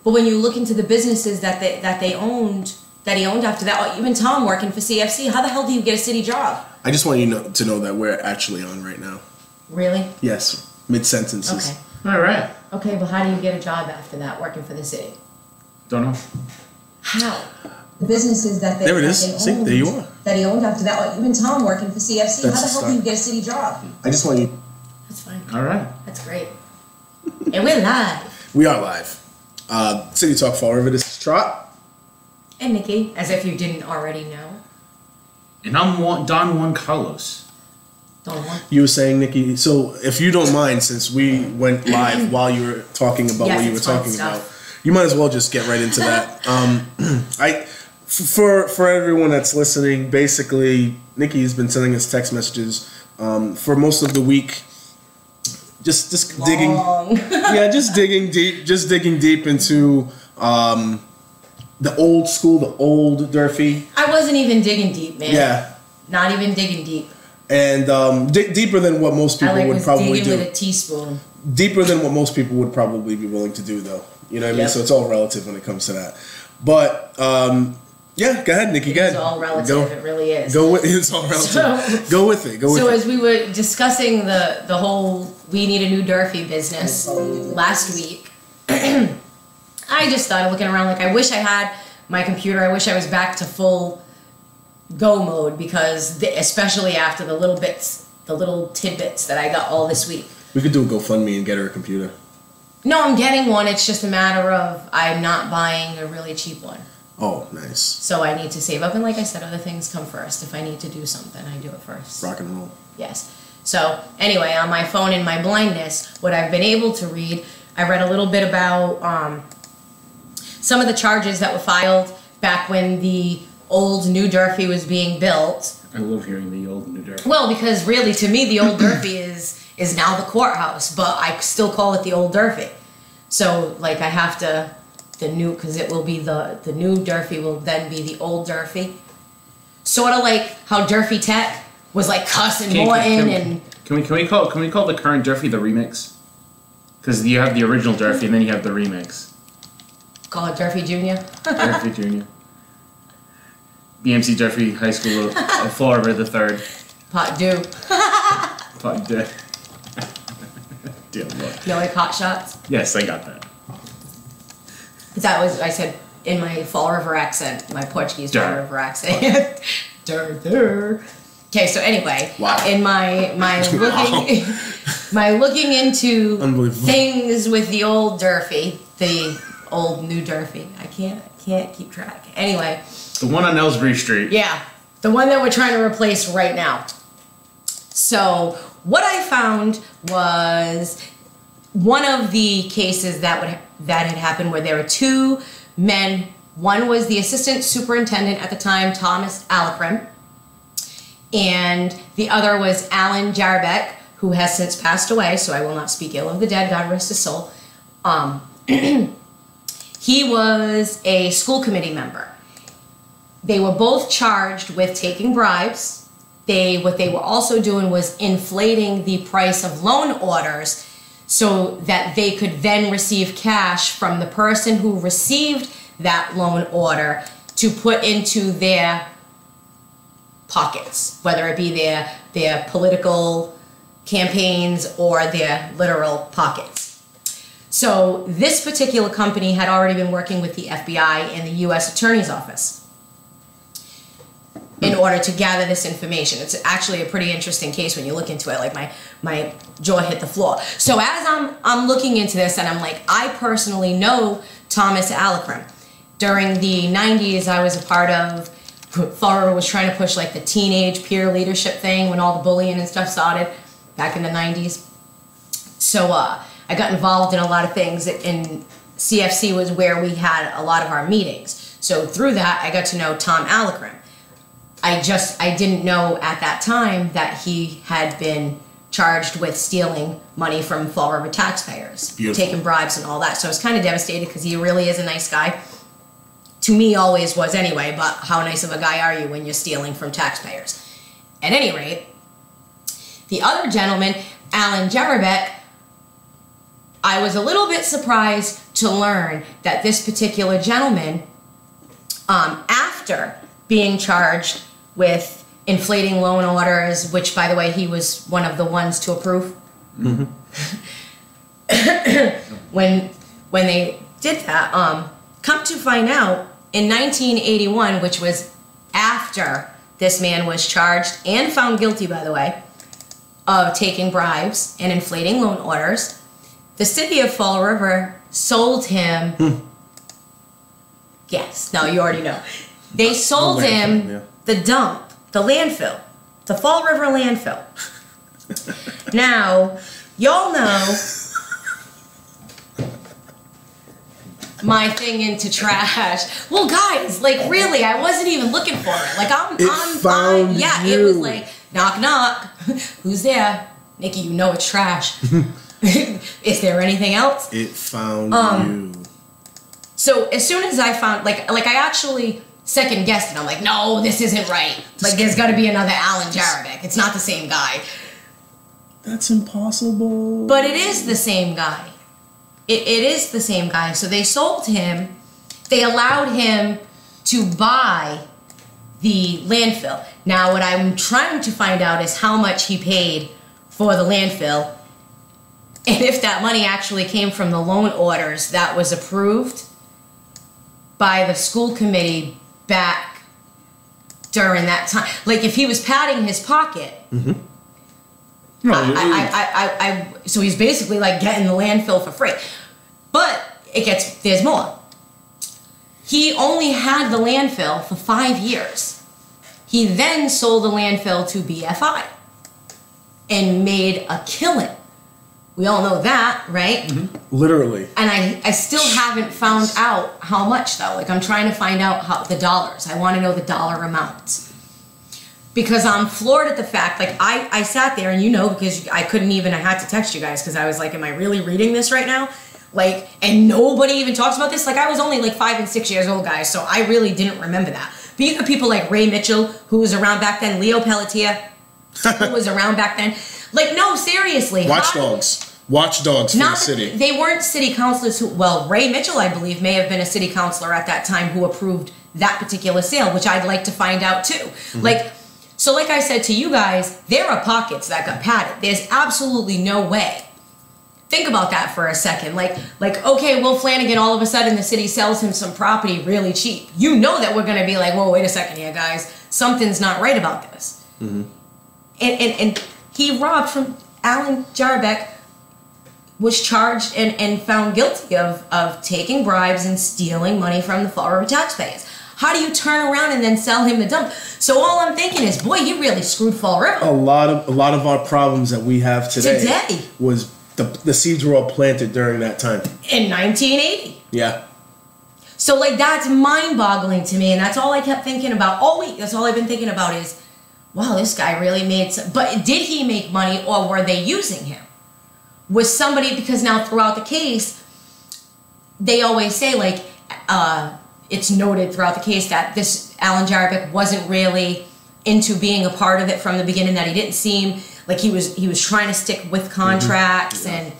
But when you look into the businesses that he owned after that, even Tom working for CFC, how the hell do you get a city job? I just want you to know that we're actually on right now. Really? Yes, mid-sentences. Okay. All right. Okay, but how do you get a job after that working for the city? Don't know. How? The businesses that there it is. See, there you are. That he owned after that, even Tom working for CFC, how the hell do you get a city job? I just want you. That's fine. All right. That's great. And we're live. We are live. City Talk Fall River. This is Trot. And Nikki, as if you didn't already know. And I'm Don Juan Carlos. Don Juan. You were saying, Nikki, so if you don't mind, since we went live while you were talking about what you were talking about, you might as well just get right into that. For everyone that's listening, basically, Nikki's been sending us text messages for most of the week. Just digging, just digging deep into the old school, the old Durfee. I wasn't even digging deep, man. Yeah, not even digging deep. And deeper than what most people would probably do. With a teaspoon. Deeper than what most people would probably be willing to do, though. You know what I mean? So it's all relative when it comes to that. But yeah, go ahead, Nikki. Go ahead. It's all relative. It really is. It's all relative. Go with it. So as we were discussing the whole "We Need a New Durfee" business last week, I just started looking around like I wish I had my computer. I wish I was back to full go mode because especially after the little tidbits that I got all this week. We could do a GoFundMe and get her a computer. No, I'm getting one. It's just a matter of I'm not buying a really cheap one. Oh, nice. So I need to save up. And like I said, other things come first. If I need to do something, I do it first. Rock and roll. Yes. So anyway, on my phone in my blindness, what I've been able to read, I read a little bit about some of the charges that were filed back when the old New Durfee was being built. I love hearing the old New Durfee. Well, because really, to me, the old Durfee is now the courthouse, but I still call it the old Durfee. So, like, I have to, because it will be the New Durfee will then be the old Durfee. Sort of like how Durfee Tech was like cussing Morton and... Can we call the current Durfee the remix? Because you have the original Durfee and then you have the remix. Call it Durfee Jr.? Durfee Jr. BMC Durfee High School of Fall River the Third. Pot do. Pot do. Dear Lord. You know, like hot shots? Yes, I got that. That was, I said, in my Fall River accent, my Portuguese Fall River accent. Okay, so anyway, in my looking into things with the old Durfee, the old New Durfee. I can't keep track. Anyway. The one on Ellsbury Street. Yeah, the one that we're trying to replace right now. So what I found was one of the cases that had happened where there were two men. One was the assistant superintendent at the time, Thomas Alacrim, and the other was Alan Jarbeck, who has since passed away, so I will not speak ill of the dead, God rest his soul. He was a school committee member. They were both charged with taking bribes. What they were also doing was inflating the price of loan orders so that they could then receive cash from the person who received that loan order to put into their pockets, whether it be their political campaigns or their literal pockets. So this particular company had already been working with the FBI and the U.S. Attorney's Office in order to gather this information. It's actually a pretty interesting case when you look into it. Like my jaw hit the floor. So as I'm looking into this, and I'm like, I personally know Thomas Alacrim. During the 90s, I was a part of, Fall River was trying to push like the teenage peer leadership thing when all the bullying and stuff started back in the 90s. So I got involved in a lot of things, and CFC was where we had a lot of our meetings. So through that, I got to know Tom Alacrim. I didn't know at that time that he had been charged with stealing money from Fall River taxpayers, taking bribes and all that. So I was kind of devastated because he really is a nice guy. To me, always was anyway, but how nice of a guy are you when you're stealing from taxpayers? At any rate, the other gentleman, Alan Jarbeck, I was a little bit surprised to learn that this particular gentleman, after being charged with inflating loan orders, which, by the way, he was one of the ones to approve. Mm-hmm. when they did that, come to find out, in 1981, which was after this man was charged and found guilty, by the way, of taking bribes and inflating loan orders, the city of Fall River sold him. Yes, no, you already know. They sold him the dump, the landfill, the Fall River landfill. Now, y'all know my thing into trash. Well, guys, like, really, I wasn't even looking for it. Like, it was like, knock, knock. Who's there? Nikki, you know it's trash. Is there anything else? It found you. So as soon as I found, like I actually second guessed it. I'm like, no, this isn't right. Like, there's got to be another Alan Jarabek. It's not the same guy. That's impossible. But it is the same guy. It is the same guy. So they sold him. They allowed him to buy the landfill. Now, what I'm trying to find out is how much he paid for the landfill, and if that money actually came from the loan orders that was approved by the school committee back during that time. Like, if he was padding his pocket, so he's basically like getting the landfill for free. But there's more. He only had the landfill for 5 years. He then sold the landfill to BFI and made a killing. We all know that, right? Mm-hmm. Literally. And I still haven't found out how much, though. Like, I'm trying to find out how the dollars. I want to know the dollar amounts. Because I'm floored at the fact, like, I sat there, and you know, because I had to text you guys, because I was like, am I really reading this right now? Like, and nobody even talks about this. Like, I was only like 5 and 6 years old, guys, so I really didn't remember that. But you got people like Ray Mitchell, who was around back then, Leo Pelletier, who was around back then. Like, no, seriously. Watchdogs for the city. They weren't city councilors Ray Mitchell, I believe, may have been a city councilor at that time who approved that particular sale, which I'd like to find out too. Mm-hmm. Like I said to you guys, there are pockets that got padded. There's absolutely no way. Think about that for a second. Like, okay, Will Flanagan, all of a sudden the city sells him some property really cheap. You know that we're going to be like, whoa, wait a second here, guys. Something's not right about this. Mm-hmm. And he robbed from Alan Jarabek, was charged and found guilty of taking bribes and stealing money from the Fall River taxpayers. How do you turn around and then sell him the dump? So all I'm thinking is, boy, he really screwed Fall River. A lot of our problems that we have today was the seeds were all planted during that time. In 1980. Yeah. So, like, that's mind-boggling to me, and that's all I kept thinking about all week. That's all I've been thinking about is, wow, this guy really made some... But did he make money, or were they using him? Was somebody... Because now throughout the case, they always say, like, it's noted throughout the case that this Alan Jarabek wasn't really into being a part of it from the beginning, that he didn't seem like he was trying to stick with contracts. Mm-hmm. Yeah. And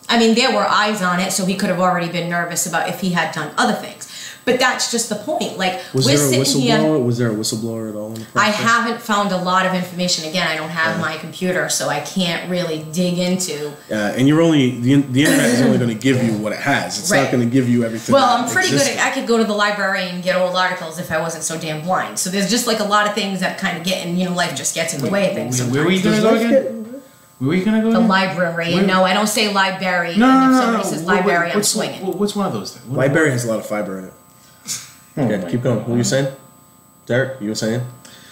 I mean, there were eyes on it, so he could have already been nervous about if he had done other things. But that's just the point. Like, was there a whistleblower? Was there a whistleblower at all in the process? I haven't found a lot of information. Again, I don't have my computer, so I can't really dig into. And you're only the internet is only going to give you what it has. It's not going to give you everything. Well, I'm pretty good at. I could go to the library and get old articles if I wasn't so damn blind. So there's just like a lot of things that kind of get, and life just gets in the way of things. Where were you going to go again? Where were you going to go? The library. And no, I don't say library. No, if somebody says library, I'm swinging. What's one of those things? Library has a lot of fiber in it. Okay, keep going. What were you saying? Derek, you were saying?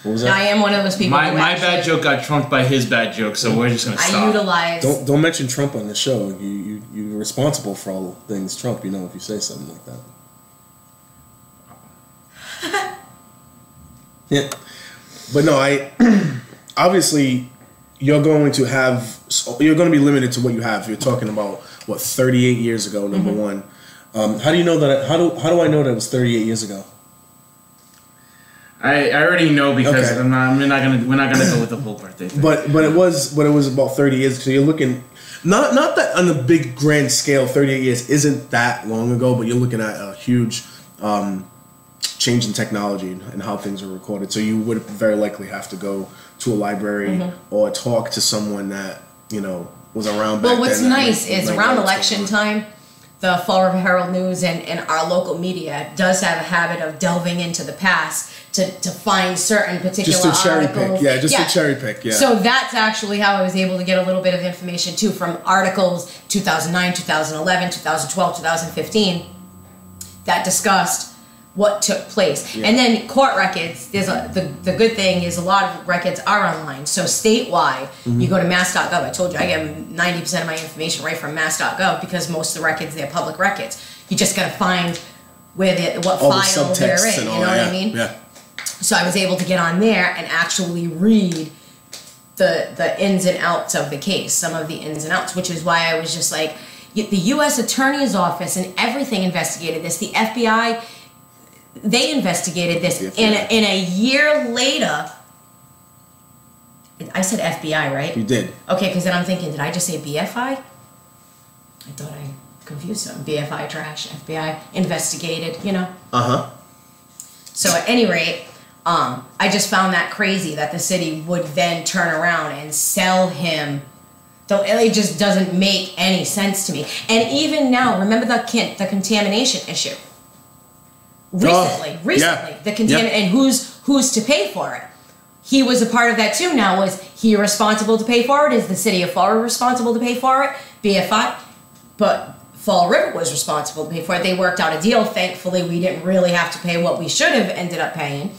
What was that? I am one of those people. My bad joke got trumped by his bad joke, so we're just gonna stop. I utilize. Don't mention Trump on the show. You're responsible for all things Trump. If you say something like that. Yeah, but no, obviously you're going to be limited to what you have. You're talking about 38 years ago. Number one. How do you know that? How do I know that it was 38 years ago? I already know because we're not gonna go with the whole birthday thing. But it was about 30 years. So you're looking. Not that on a big grand scale, 38 years isn't that long ago, but you're looking at a huge change in technology and how things are recorded. So you would very likely have to go to a library or talk to someone that, you know, was around back then. Well, what's nice is around election time, the Fall River Herald News and our local media does have a habit of delving into the past to find certain particular just to cherry articles. pick. Yeah, just to cherry pick. Yeah. So that's actually how I was able to get a little bit of information too from articles 2009, 2011, 2012, 2015 that discussed what took place. Yeah. And then court records, the good thing is a lot of records are online. So statewide, you go to mass.gov. I told you I get 90% of my information right from mass.gov because most of the records, they're public records. You just got to find what all file the they're subtext in, and you all know that. what I mean? Yeah. So I was able to get on there and actually read the ins and outs of the case, some of the ins and outs, which is why I was just like, the U.S. Attorney's Office and everything investigated this. The FBI, they investigated this. In a year later, I said FBI, right? You did. Okay, because then I'm thinking, did I just say BFI? I thought I confused them. BFI trash, FBI investigated, you know? Uh-huh. So at any rate, I just found that crazy that the city would then turn around and sell him. Though it just doesn't make any sense to me. And even now, remember the contamination issue. Recently, the contaminant, and who's to pay for it? He was a part of that too. Now, was he responsible to pay for it? Is the city of Fall River responsible to pay for it? BFI, but Fall River was responsible to pay for it. They worked out a deal. Thankfully, we didn't really have to pay what we should have ended up paying.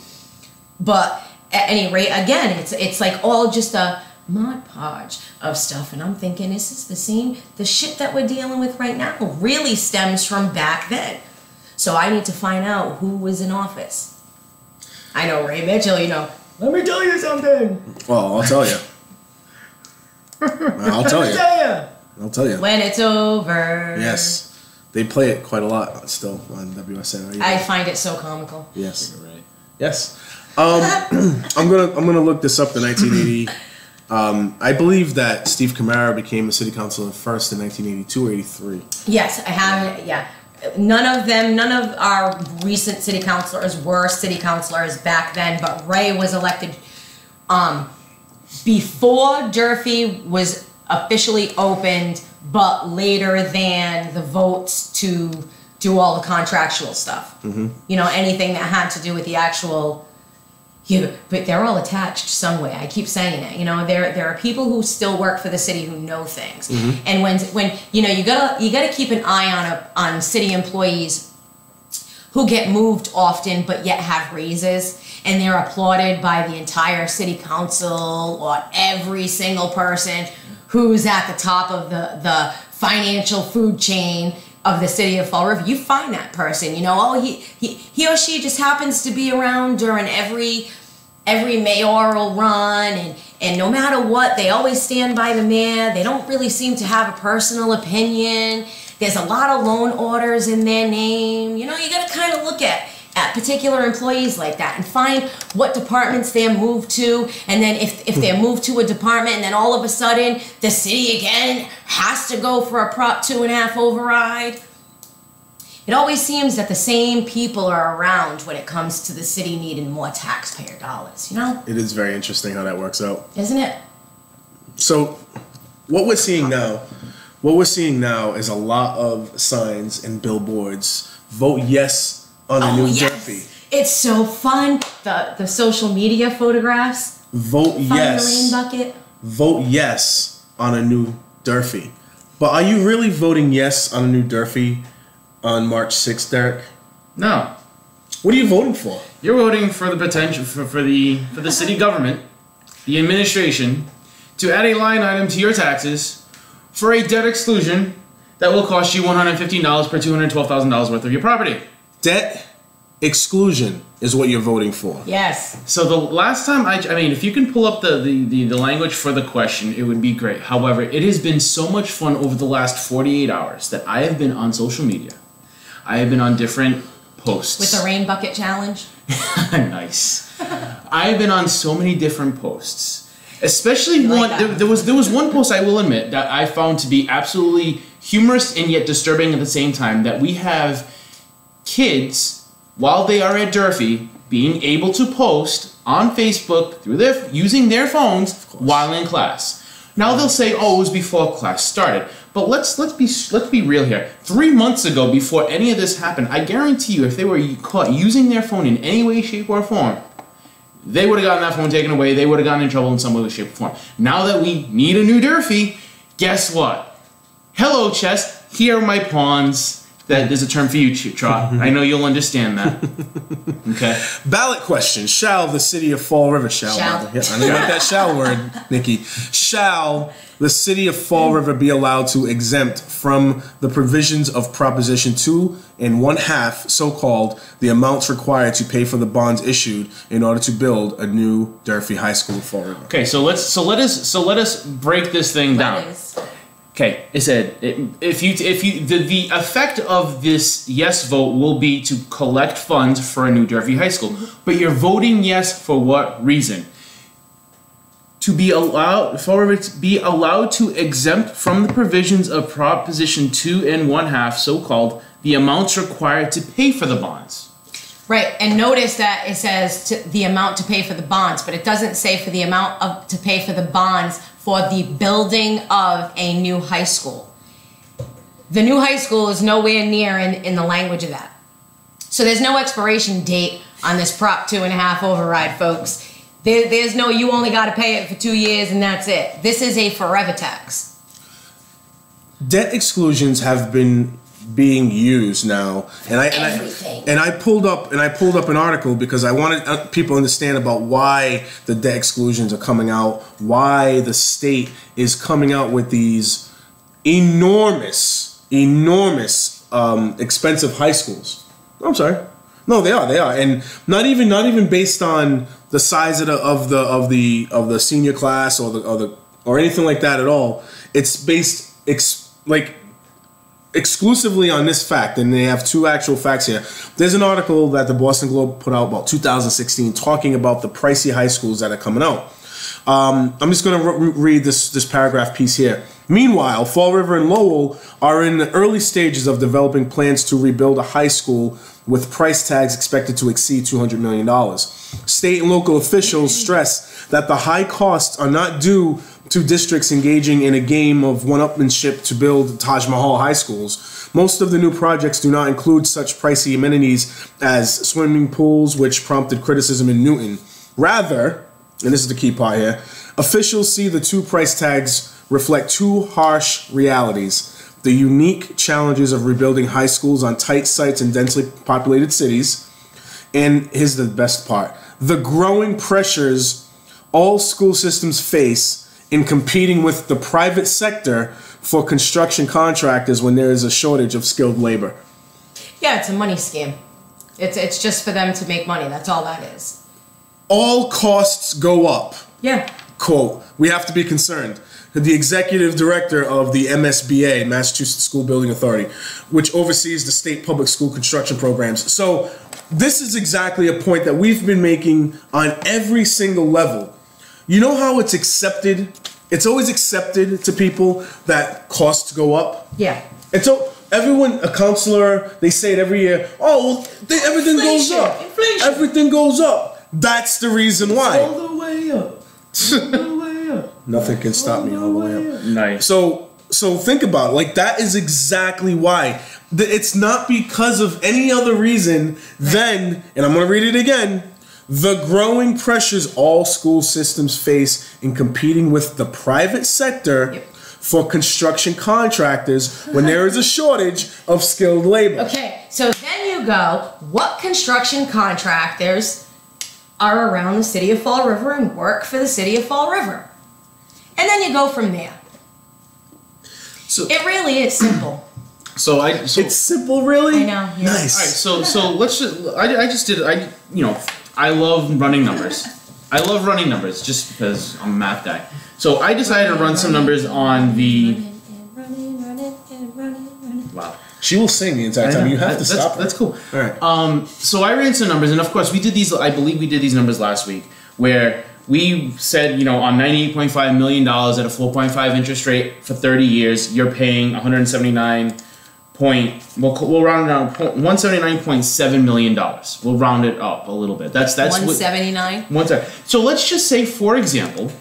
But at any rate, again, it's like all just a Mod Podge of stuff, and I'm thinking, is this the same? The shit that we're dealing with right now really stems from back then. So I need to find out who was in office. I know Ray Mitchell, you know. Let me tell you something. Well, I'll tell you. I'll tell you. When it's over. Yes. They play it quite a lot still on WSN. I find it so comical. Yes. Right. Yes. I'm gonna look this up. The 1980. I believe that Steve Camara became a city councilor first in 1982 or 83. Yes, I have. Yeah. None of our recent city councilors were city councilors back then, but Ray was elected before Durfee was officially opened, but later than the votes to do all the contractual stuff. Mm-hmm. You know, anything that had to do with the actual. Yeah, but they're all attached some way. I keep saying it. You know, there are people who still work for the city who know things. Mm-hmm. And when you know, you gotta keep an eye on city employees who get moved often but yet have raises, and they're applauded by the entire city council or every single person who's at the top of the financial food chain of the city of Fall River. You find that person, you know, oh, he or she just happens to be around during every mayoral run, and no matter what, they always stand by the mayor. They don't really seem to have a personal opinion. There's a lot of loan orders in their name. You know, you got to kind of look at particular employees like that and find what departments they're moved to, and then if they're moved to a department and then all of a sudden the city again has to go for a Prop 2.5 override. It always seems that the same people are around when it comes to the city needing more taxpayer dollars, you know? It is very interesting how that works out. Isn't it? So what we're seeing now is a lot of signs and billboards. Vote yes on a new Durfee. It's so fun. The social media photographs. Vote yes. Find the rain bucket. Vote yes on a new Durfee. But are you really voting yes on a new Durfee on March 6th, Derek? No. What are you voting for? You're voting for the potential for the city government, the administration, to add a line item to your taxes for a debt exclusion that will cost you $115 per $212,000 worth of your property. Debt exclusion is what you're voting for. Yes. So the last time I mean, if you can pull up the language for the question, it would be great. However, it has been so much fun over the last 48 hours that I have been on social media. I have been on different posts. With the rain bucket challenge? Nice. I have been on so many different posts. Especially like one. that. There was one post I will admit that I found to be absolutely humorous and yet disturbing at the same time. That we have kids while they are at Durfee being able to post on Facebook through using their phones while in class. Now they'll say, "Oh, it was before class started." But let's be real here. 3 months ago, before any of this happened, I guarantee you, if they were caught using their phone in any way, shape, or form, they would have gotten that phone taken away. They would have gotten in trouble in some way, shape, or form. Now that we need a new Durfee, guess what? Hello, chess. Here are my pawns. There's a term for you, Trot. I know you'll understand that. Okay. Ballot question. Shall the city of Fall River, Shall. Yeah, I didn't like that shall word, Nikki. Shall the city of Fall River be allowed to exempt from the provisions of Proposition 2 1/2, so-called, the amounts required to pay for the bonds issued in order to build a new Durfee High School in Fall River? Okay, so let us break this thing down. Okay, it said the effect of this yes vote will be to collect funds for a new Durfee High School. But you're voting yes for what reason? To be allowed to exempt from the provisions of Proposition 2 1/2, so-called, the amounts required to pay for the bonds. Right, and notice that it says the amount to pay for the bonds, but it doesn't say for the amount to pay for the bonds for the building of a new high school. The new high school is nowhere near in the language of that. So there's no expiration date on this Prop 2 1/2 override, folks. There's no, you only got to pay it for 2 years and that's it. This is a forever tax. Debt exclusions have been being used now, and I pulled up an article because I wanted people to understand about why the debt exclusions are coming out, why the state is coming out with these enormous expensive high schools. I'm sorry, no, they are, and not even based on the size of the senior class or anything like that at all. It's based exclusively on this fact, and they have two actual facts here. There's an article that the Boston Globe put out about 2016 talking about the pricey high schools that are coming out. I'm just going to read this paragraph piece here. Meanwhile, Fall River and Lowell are in the early stages of developing plans to rebuild a high school with price tags expected to exceed $200 million. State and local officials stress that the high costs are not due to districts engaging in a game of one-upmanship to build Taj Mahal high schools. Most of the new projects do not include such pricey amenities as swimming pools, which prompted criticism in Newton. Rather, and this is the key part here, officials see the two price tags reflect two harsh realities: the unique challenges of rebuilding high schools on tight sites in densely populated cities, and here's the best part, the growing pressures all school systems face in competing with the private sector for construction contractors when there is a shortage of skilled labor. Yeah, it's a money scheme. It's just for them to make money. That's all that is. All costs go up. Yeah. Quote, we have to be concerned. The executive director of the MSBA, Massachusetts School Building Authority, which oversees the state public school construction programs. So this is exactly a point that we've been making on every single level. You know how it's accepted? It's always accepted to people that costs go up. Yeah. And so everyone, a counselor, they say it every year. Oh, well, everything goes up. Inflation. Everything goes up. That's the reason why. All the way up. All the way up. Nothing can stop me all the way up. Nice. So think about it. Like, that is exactly why. It's not because of any other reason than, and I'm going to read it again, the growing pressures all school systems face in competing with the private sector for construction contractors when there is a shortage of skilled labor. Okay, so then you go, what construction contractors are around the city of Fall River and work for the city of Fall River? And then you go from there. So It really is simple. It's simple, really? I know. Yeah. Nice. All right, so let's just I love running numbers. I love running numbers just because I'm a math guy. So I decided to run some numbers on the. Wow. She will sing the entire time. You have to stop her. That's cool. All right. So I ran some numbers, and of course we did these. I believe we did these numbers last week, where we said, you know, on $98.5 million at a 4.5 interest rate for 30 years, you're paying 179 we'll round it down, $179.7 million. We'll round it up a little bit. That's 179. So let's just say, for example,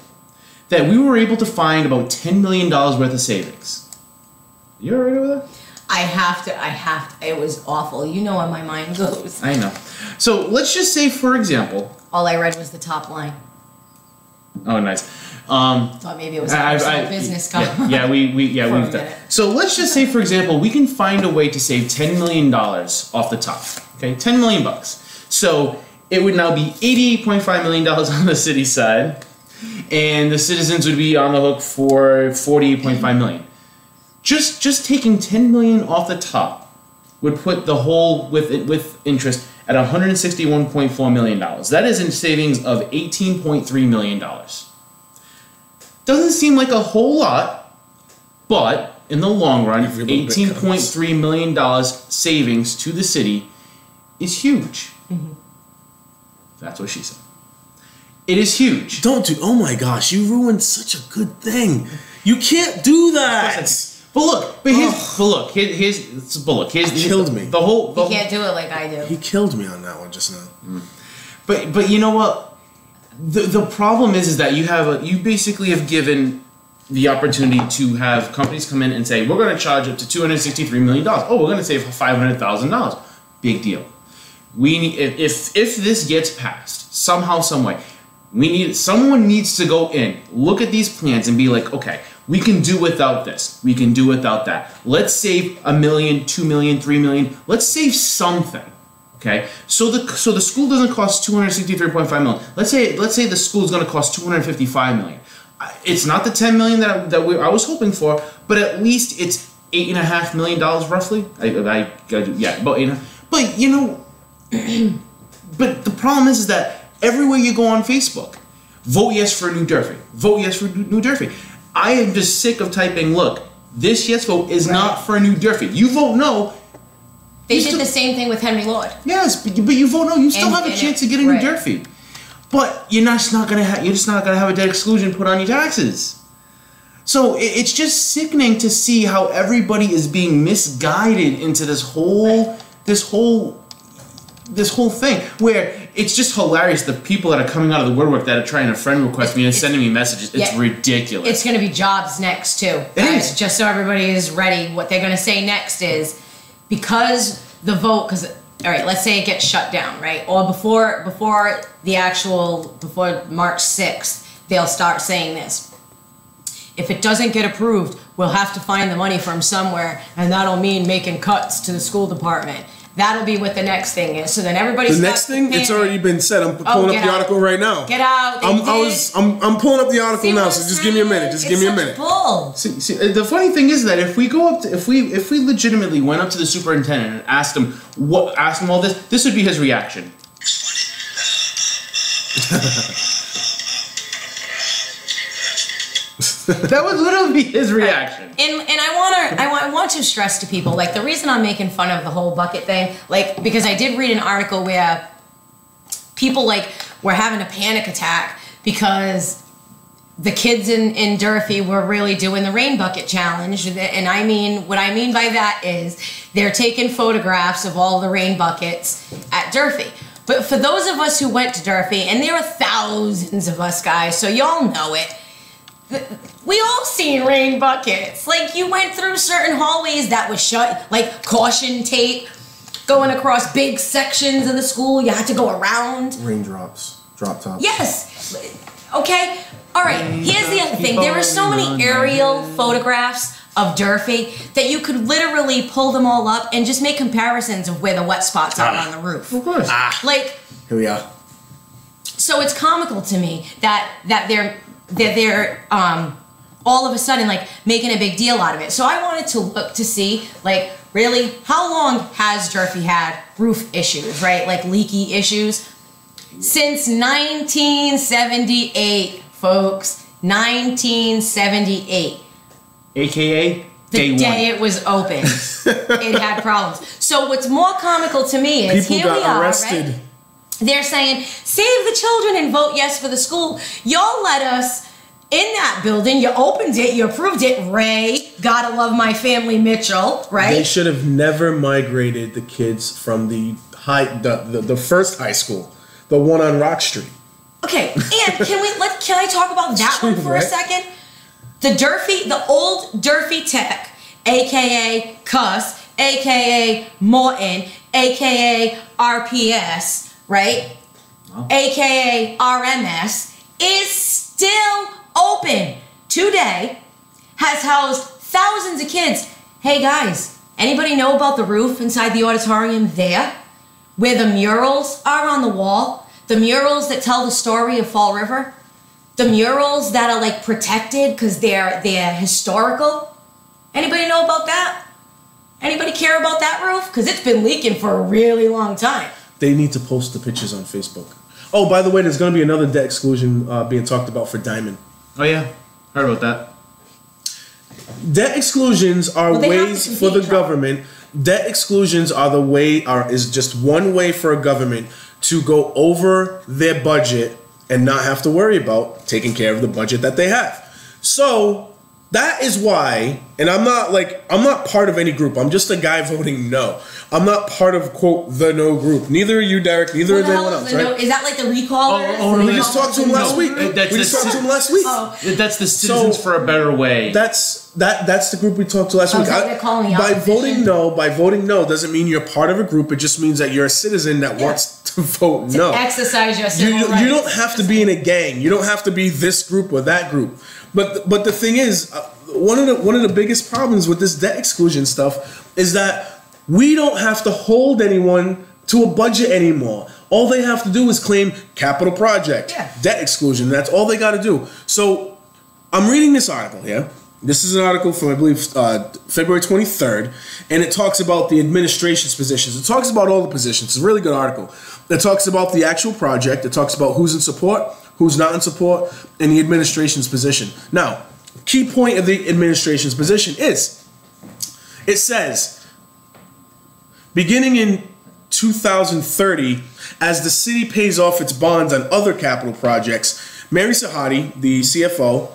that we were able to find about $10 million worth of savings. You alright with that? I have to. It was awful. You know how my mind goes. I know. So let's just say, for example. All I read was the top line. Oh, nice. Thought maybe it was a personal business comment. Yeah, we've done. So let's just say, for example, we can find a way to save $10 million off the top. Okay, $10 million bucks. So it would now be $88.5 million on the city side, and the citizens would be on the hook for $48.5 million. Just taking $10 million off the top would put the whole with interest at $161.4 million. That is in savings of $18.3 million. Doesn't seem like a whole lot, but in the long run, $18.3 million savings to the city is huge. Mm-hmm. That's what she said. It is huge. Oh my gosh, you ruined such a good thing. You can't do that. Here's killed me. He can't do it like I do. He killed me on that one just now. But you know what? The problem is that you basically have given the opportunity to have companies come in and say, we're going to charge up to $263 million. Oh, we're going to save $500,000. Big deal. We need, if this gets passed somehow, some way, someone needs to go in, look at these plans and be like, okay, we can do without this. We can do without that. Let's save $1 million, $2 million, $3 million. Let's save something. Okay, so the school doesn't cost $263.5 million. Let's say the school is going to cost $255 million. It's not the $10 million that I was hoping for, but at least it's $8.5 million roughly. But you know, but the problem is that everywhere you go on Facebook, vote yes for New Durfee. Vote yes for New Durfee. I am just sick of typing, look, this yes vote is not for New Durfee. You vote no. They did the same thing with Henry Lord. Yes, but you vote no. You still have a chance to get a New Durfee, but you're just not gonna have a debt exclusion put on your taxes. So it's just sickening to see how everybody is being misguided into this whole thing. Where it's just hilarious. The people that are coming out of the woodwork that are trying to friend request me and sending me messages. It's ridiculous. It's going to be jobs next too. It is. Just so everybody is ready. What they're going to say next is, because the vote, all right, let's say it gets shut down, right? Or before March 6th, they'll start saying this. If it doesn't get approved, we'll have to find the money from somewhere, and that'll mean making cuts to the school department. That'll be what the next thing is. So then everybody's the next thing. It's already been said. I'm pulling up the article right now. Get out. I'm pulling up the article now. So just give me a minute. Give me a minute. See, the funny thing is that if we legitimately went up to the superintendent and asked him all this would be his reaction. That would literally be his reaction. And I want to stress to people, like, the reason I'm making fun of the whole bucket thing, like, because I did read an article where people, like, were having a panic attack because the kids in Durfee were really doing the rain bucket challenge. And what I mean by that is they're taking photographs of all the rain buckets at Durfee. But for those of us who went to Durfee, and there are thousands of us guys, so y'all know it, we all seen rain buckets. Like, you went through certain hallways that was shut, like caution tape going across big sections of the school. You had to go around. Raindrops, drop tops. Yes. Okay. All right. Here's the other thing. There are so many aerial photographs of Durfee that you could literally pull them all up and just make comparisons of where the wet spots are on the roof. Of course. Like, here we are. So it's comical to me that they're all of a sudden, like, making a big deal out of it. So I wanted to look to see, like, really, how long has Durfee had roof issues, right? Like, leaky issues? Since 1978, folks. 1978. AKA the day it was open. It had problems. So what's more comical to me is people here we got are, arrested. right? They're saying, save the children and vote yes for the school. Y'all let us in that building. You opened it. You approved it. Ray, gotta love my family, Mitchell, right? They should have never migrated the kids from the first high school, the one on Rock Street. Okay, and can I talk about that one for a second? The old Durfee Tech, aka Cuss, aka Morton, aka RPS, right? Wow. AKA RMS, is still open today, has housed thousands of kids. Hey guys, anybody know about the roof inside the auditorium there? Where the murals are on the wall? The murals that tell the story of Fall River? The murals that are like protected because they're historical? Anybody know about that? Anybody care about that roof? Because it's been leaking for a really long time. They need to post the pictures on Facebook. Oh, by the way, there's going to be another debt exclusion being talked about for Diamond. Oh, yeah. Heard about that. Debt exclusions are ways for the government. Debt exclusions is just one way for a government to go over their budget and not have to worry about taking care of the budget that they have. So that is why, and I'm not part of any group. I'm just a guy voting no. I'm not part of, quote, the no group. Neither are you, Derek. Neither is anyone else, right? No? Is that like the recallers? We just talked to him last week. That's the Citizens for a Better Way. That's the group we talked to last week. By voting no doesn't mean you're part of a group. It just means that you're a citizen that wants to vote no. Exercise your civil rights. You don't have to be in a gang. You don't have to be this group or that group. But the thing is, one of the biggest problems with this debt exclusion stuff is that we don't have to hold anyone to a budget anymore. All they have to do is claim capital project, debt exclusion. That's all they got to do. So I'm reading this article here. This is an article from, I believe, February 23rd, and it talks about the administration's positions. It talks about all the positions. It's a really good article. It talks about the actual project. It talks about who's in support, who's not in support, and the administration's position. Now, key point of the administration's position is, it says, beginning in 2030, as the city pays off its bonds on other capital projects, Mary Sahadi, the CFO,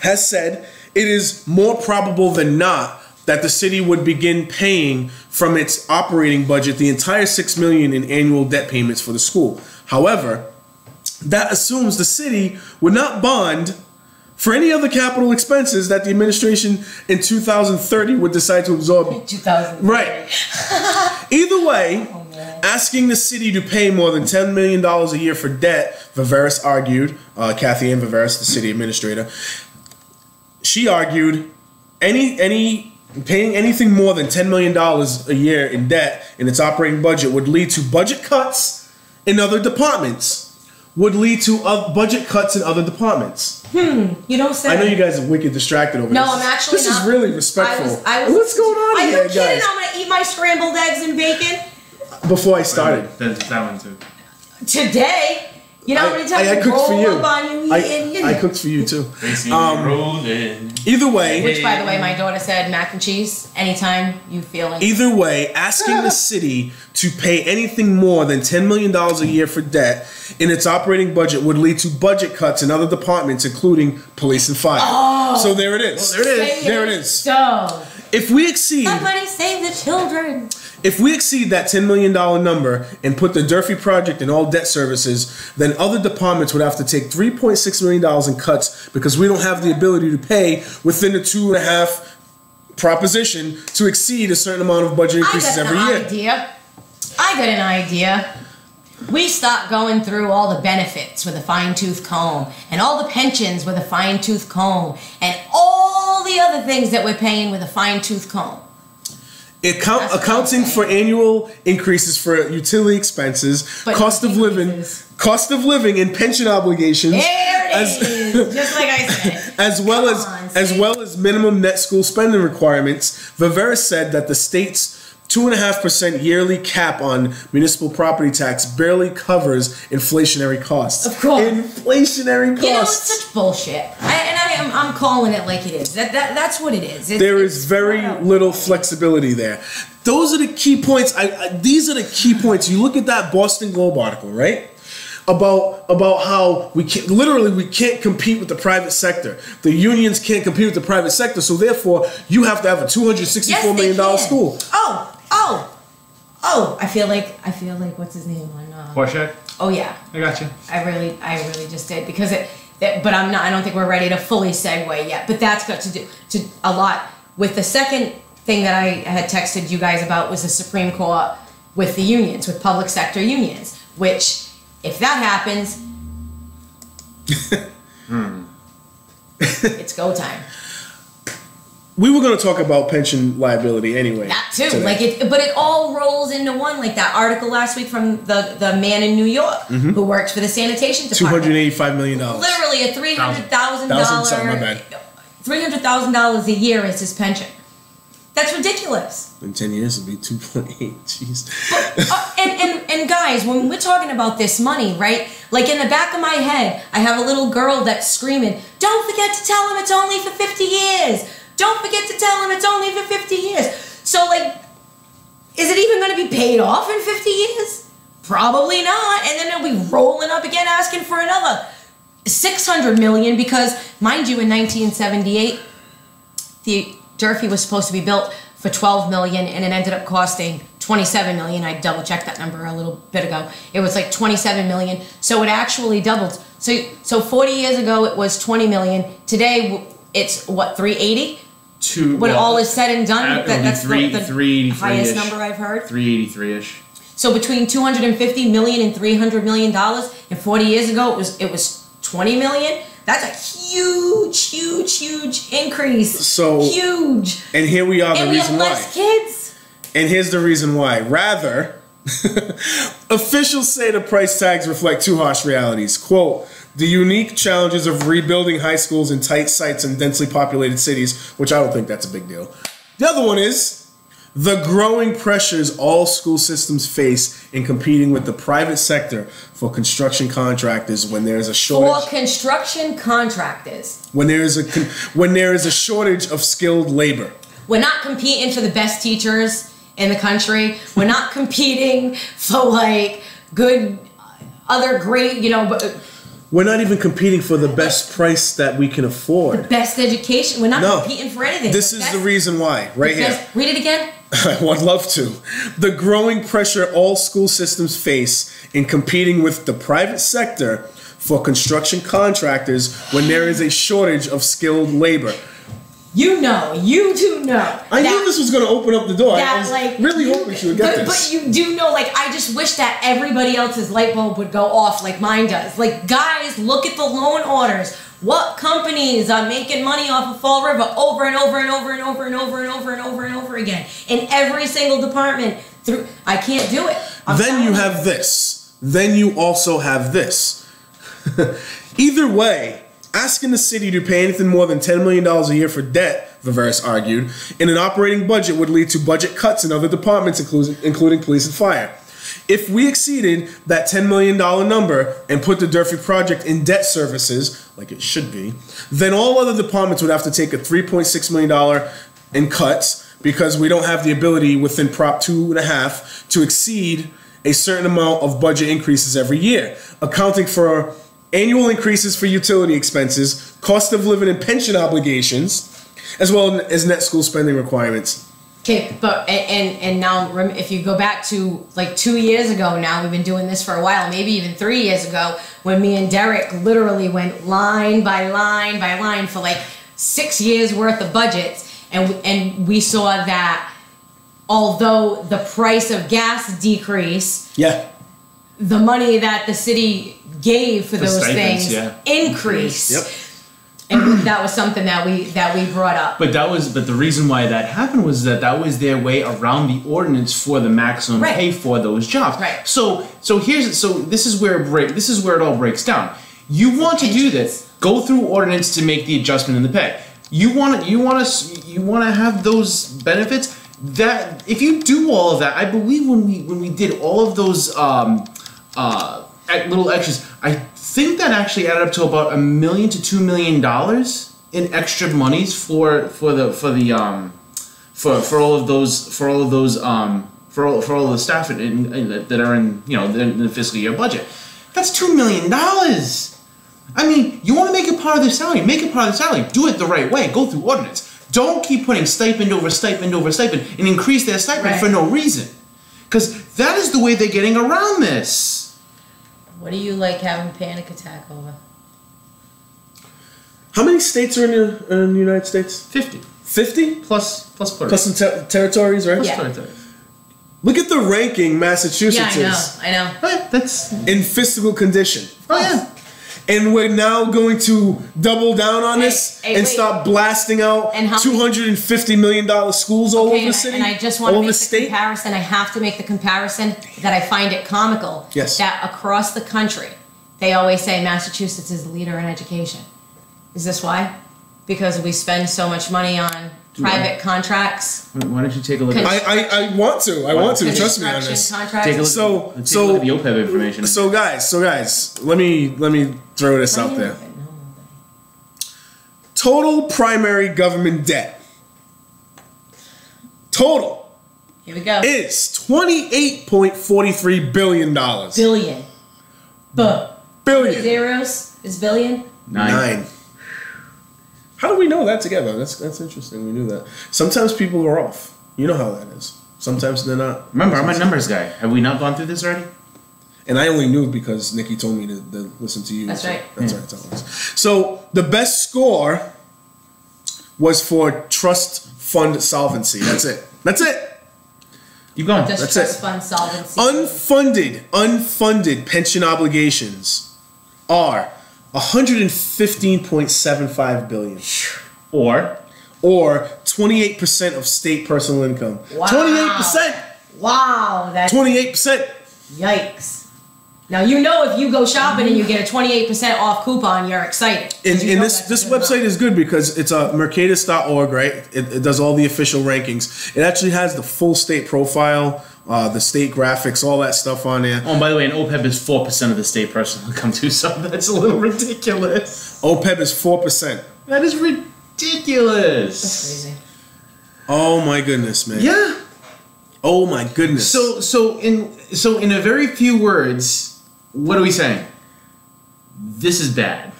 has said it is more probable than not that the city would begin paying from its operating budget the entire $6 million in annual debt payments for the school. However, that assumes the city would not bond for any other capital expenses that the administration in 2030 would decide to absorb. 2030. Right. Either way, asking the city to pay more than $10 million a year for debt, Viveris argued, Kathy Ann Viveris, the city administrator, she argued paying anything more than $10 million a year in debt in its operating budget would lead to budget cuts in other departments. Budget cuts in other departments. You don't say. I know you guys are wicked distracted over this. No, I'm actually This not. is really respectful. What's going on Are here, you kidding? guys? I'm going to eat my scrambled eggs and bacon Before I started. There's that one too. today. You know how many times I cooked for you. Up on you I cooked for you too. Rolling. Either way, Which, by the way, my daughter said mac and cheese anytime you feel like. Either way, asking the city to pay anything more than $10 million a year for debt in its operating budget would lead to budget cuts in other departments, including police and fire. Oh. So there it is. There it is. So. If we exceed, Somebody save the children. If we exceed that $10 million number and put the Durfee project in all debt services, then other departments would have to take $3.6 million in cuts because we don't have the ability to pay within the 2.5 proposition to exceed a certain amount of budget increases every year. I got an idea. We stop going through all the benefits with a fine-tooth comb and all the pensions with a fine-tooth comb and all the other things that we're paying with a fine-tooth comb. Accounting for annual increases for utility expenses, cost of living, and pension obligations. There it is, just like I said. as well as minimum net school spending requirements. Viveris said that the state's 2.5% yearly cap on municipal property tax barely covers inflationary costs. Of course. Inflationary costs. You know, it's such bullshit. I I'm calling it like it is. That's what it is. There is very little flexibility there. Those are the key points. These are the key points. You look at that Boston Globe article, right? About how we can't compete with the private sector. The unions can't compete with the private sector, so therefore you have to have a $264 million school. Oh! I feel like what's his name on Horseshack? Oh yeah. I got you. I really just did because but I'm not. I don't think we're ready to fully segue yet. But that's got to do to a lot with the second thing that I had texted you guys about was the Supreme Court with the unions, with public sector unions, which if that happens, it's go time. We were going to talk about pension liability anyway. That too, today. But it all rolls into one. Like that article last week from the man in New York who works for the sanitation department. $285 million. Literally a $300,000 a year is his pension. That's ridiculous. In 10 years, it'll be 2.8. Jeez. But, and guys, when we're talking about this money, right? Like in the back of my head, I have a little girl that's screaming, "Don't forget to tell him it's only for 50 years. Don't forget to tell him it's only for 50 years." So, like, is it even going to be paid off in 50 years? Probably not. And then they'll be rolling up again asking for another $600 million because, mind you, in 1978, the Durfee was supposed to be built for $12 million and it ended up costing $27 million. I double-checked that number a little bit ago. It was like $27 million. So it actually doubled. So 40 years ago, it was $20 million. Today, it's, what, $380? When all is said and done, that's the highest number I've heard. 383-ish. So between $250 million and $300 million, and 40 years ago it was $20 million. That's a huge increase. So huge. And here we are. The reason why. And we have less kids. And here's the reason why. Rather, officials say the price tags reflect two harsh realities. Quote, "The unique challenges of rebuilding high schools in tight sites in densely populated cities," which I don't think that's a big deal. The other one is the growing pressures all school systems face in competing with the private sector for construction contractors when there is a shortage. For construction contractors. When there is a shortage of skilled labor. We're not competing for the best teachers in the country. We're not competing for like good, other great, We're not even competing for the best price that we can afford. The best education. We're not competing for anything. This is the reason why, right here. Read it again. I would love to. The growing pressure all school systems face in competing with the private sector for construction contractors when there is a shortage of skilled labor. You do know. I knew this was going to open up the door. I was really hoping she would get this. But you do know, I just wish that everybody else's light bulb would go off like mine does. Guys, look at the loan orders. What companies are making money off of Fall River over and over and over and over and over and over and over and over again in every single department? I can't do it. Then you have this. Then you also have this. Either way, asking the city to pay anything more than $10 million a year for debt, Viveris argued, in an operating budget would lead to budget cuts in other departments, including police and fire. If we exceeded that $10 million number and put the Durfee project in debt services, like it should be, then all other departments would have to take a $3.6 million in cuts because we don't have the ability within Prop 2.5 to exceed a certain amount of budget increases every year, accounting for annual increases for utility expenses, cost of living and pension obligations, as well as net school spending requirements. Okay, but and now if you go back to 2 years ago now, we've been doing this for a while, maybe even 3 years ago, when me and Derek literally went line by line by line for 6 years worth of budgets, and we saw that although the price of gas decreased, the money that the city gave for those things increased. Yep. And that was something that we brought up. But the reason why that happened was that was their way around the ordinance for the maximum pay for those jobs. Right. So this is where it all breaks down. You want to do this, go through ordinance to make the adjustment in the pay. You want to have those benefits. That if you do all of that, I believe when we did all of those little extras, I think that actually added up to about $1 million to $2 million in extra monies for all of the staff that are in the fiscal year budget. That's $2 million. I mean, you want to make it part of their salary, make it part of their salary. Do it the right way. Go through ordinance. Don't keep putting stipend over stipend over stipend and increase their stipend for no reason. Because that is the way they're getting around this. What do you like having a panic attack over? How many states are in the United States? 50. 50? Plus Puerto Plus some territories, right? Yeah. Territories. Look at the ranking Massachusetts is I know. Oh, yeah, that's... in fiscal condition. Oh, yeah. And we're now going to double down on this and wait. start blasting out And how $250 million schools all over the city, and I just want to all make over the the state. comparison. I have to make the comparison that I find it comical. Yes. That across the country, they always say Massachusetts is the leader in education. Is this why? Because we spend so much money on private contracts. Why don't you take a look at... I want to. I want to. Trust me on this. Contracts. Take a look, So- let's take a look at the OPEB information. So guys, let me throw this out there. Total primary government debt. Total Here we go. is $28.43 billion. Billion. Billion. Zeros is billion. 9. How do we know that together? That's interesting. We knew that. Sometimes people are off. You know how that is. Sometimes they're not. Remember, I'm a numbers guy. Have we not gone through this already? And I only knew because Nikki told me to listen to you. That's right. That's right. That's all it is. So the best score was for trust fund solvency. That's it. That's it. Keep going. Just That's trust it. fund solvency. Unfunded pension obligations are $115.75 billion, Or 28% of state personal income. Wow. 28%. Wow, that's 28%. yikes. Now you know if you go shopping and you get a 28% off coupon, you're excited. And You know this that's a good website amount. is good because it's Mercatus.org, right? It does all the official rankings. It actually has the full state profile, the state graphics, all that stuff on there. Oh, and by the way, an OPEB is 4% of the state personal income too, so that's a little ridiculous. OPEB is 4%. That is ridiculous. That's crazy. Oh my goodness, man. Yeah. Oh my goodness. So in a very few words, what are we saying? This is bad.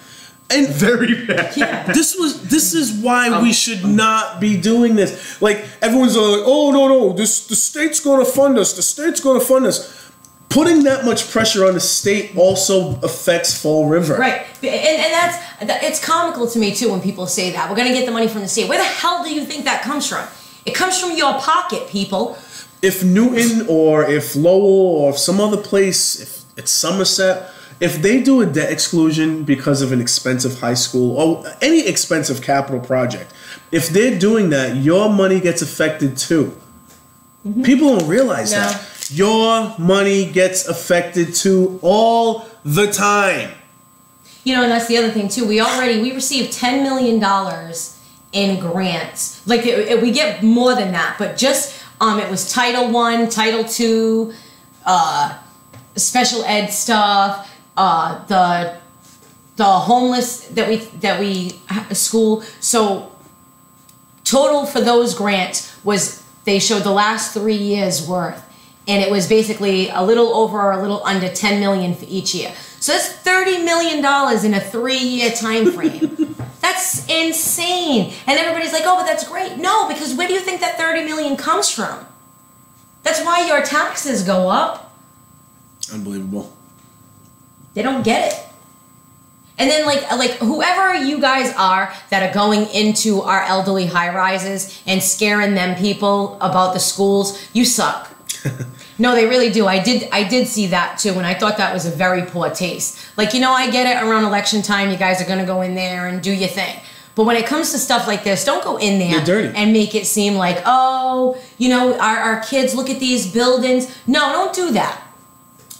and Very bad. Yeah. this is why we should not be doing this. Like everyone's like, oh no, the state's gonna fund us. The state's gonna fund us. Putting that much pressure on the state also affects Fall River. Right, and it's comical to me too when people say that we're going to get the money from the state. Where the hell do you think that comes from? It comes from your pocket, people. If Newton or if Lowell or if some other place, if it's Somerset, if they do a debt exclusion because of an expensive high school or any expensive capital project, if they're doing that, your money gets affected too. People don't realize No. that. Your money gets affected too all the time. You know, and that's the other thing too. We received $10 million in grants. Like we get more than that, but just it was Title I, Title II, special ed stuff, the homeless that we school. So total for those grants was, they showed the last 3 years worth, and it was basically a little over or a little under 10 million for each year. So that's $30 million in a 3-year time frame. That's insane. And everybody's like, oh, but that's great. No, because where do you think that 30 million comes from? That's why your taxes go up. Unbelievable. They don't get it. And then like whoever you guys are that are going into our elderly high rises and scaring them people about the schools, you suck. No, they really do. I did see that too, and I thought that was a very poor taste. Like, you know, I get it, around election time, you guys are gonna go in there and do your thing. But when it comes to stuff like this, don't go in there You're dirty. and make it seem like, oh, you know, our kids, look at these buildings. No, don't do that.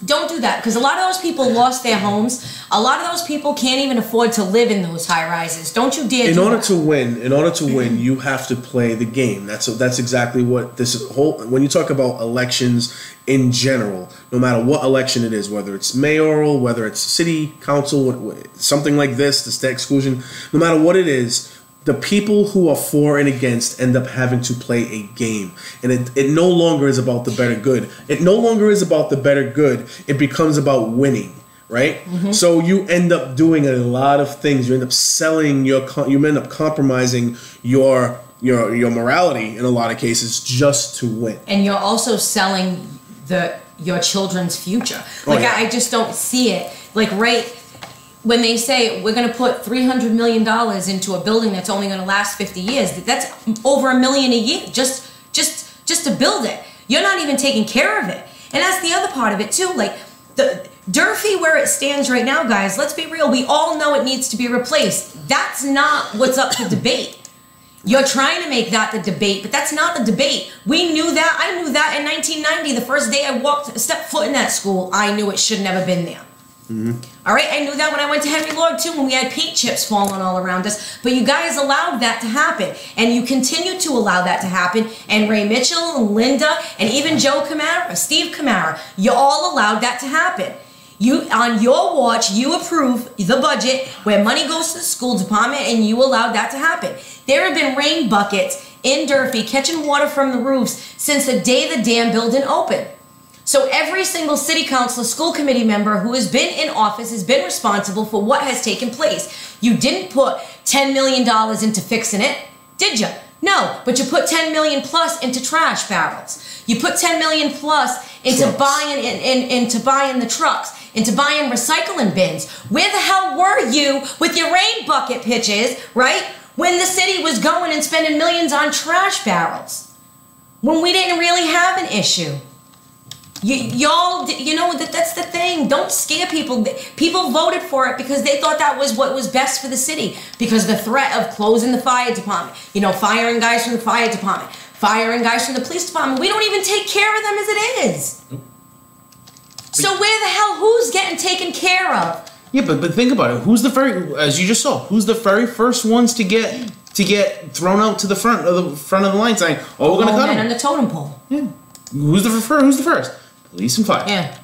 Don't do that, because a lot of those people lost their homes. A lot of those people can't even afford to live in those high rises. Don't you dare. In order to win, you have to play the game. That's exactly what this whole. When you talk about elections in general, no matter what election it is, whether it's mayoral, whether it's city council, something like this debt exclusion, no matter what it is, the people who are for and against end up having to play a game. And it no longer is about the better good. It no longer is about the better good. It becomes about winning, right? So you end up doing a lot of things. You end up selling you end up compromising your morality in a lot of cases just to win. And you're also selling your children's future. Like, I just don't see it. Like, right when they say we're going to put $300 million into a building that's only going to last 50 years, that's over $1 million a year just to build it. You're not even taking care of it. And that's the other part of it too. Like, the Durfee, where it stands right now, guys, let's be real. We all know it needs to be replaced. That's not what's up for debate. You're trying to make that the debate, but that's not the debate. We knew that. I knew that in 1990. The first day I stepped foot in that school, I knew it should never have been there. All right, I knew that when I went to Henry Lord too, when we had paint chips falling all around us. But you guys allowed that to happen, and you continue to allow that to happen. And Ray Mitchell, and Linda, and even Joe Camara, Steve Camara, you all allowed that to happen. You, on your watch, you approve the budget where money goes to the school department, and you allowed that to happen. There have been rain buckets in Durfee catching water from the roofs since the day the damn building opened. So every single city council, school committee member who has been in office has been responsible for what has taken place. You didn't put $10 million into fixing it, did you? No, but you put $10 million plus into trash barrels. You put $10 million plus into buying the trucks, into buying recycling bins. Where the hell were you with your rain bucket pitches, right? When the city was going and spending millions on trash barrels, when we didn't really have an issue. Y'all, you know, that's the thing. Don't scare people. People voted for it because they thought that was what was best for the city. Because the threat of closing the fire department, you know, firing guys from the fire department, firing guys from the police department. We don't even take care of them as it is. So where the hell, who's getting taken care of? Yeah, but think about it. Who's the very, as you just saw, who's the very first ones to get thrown out to the front of the line saying, "Oh, we're gonna cut them." On the totem pole. Yeah. Who's the first? Police and fire. Yeah.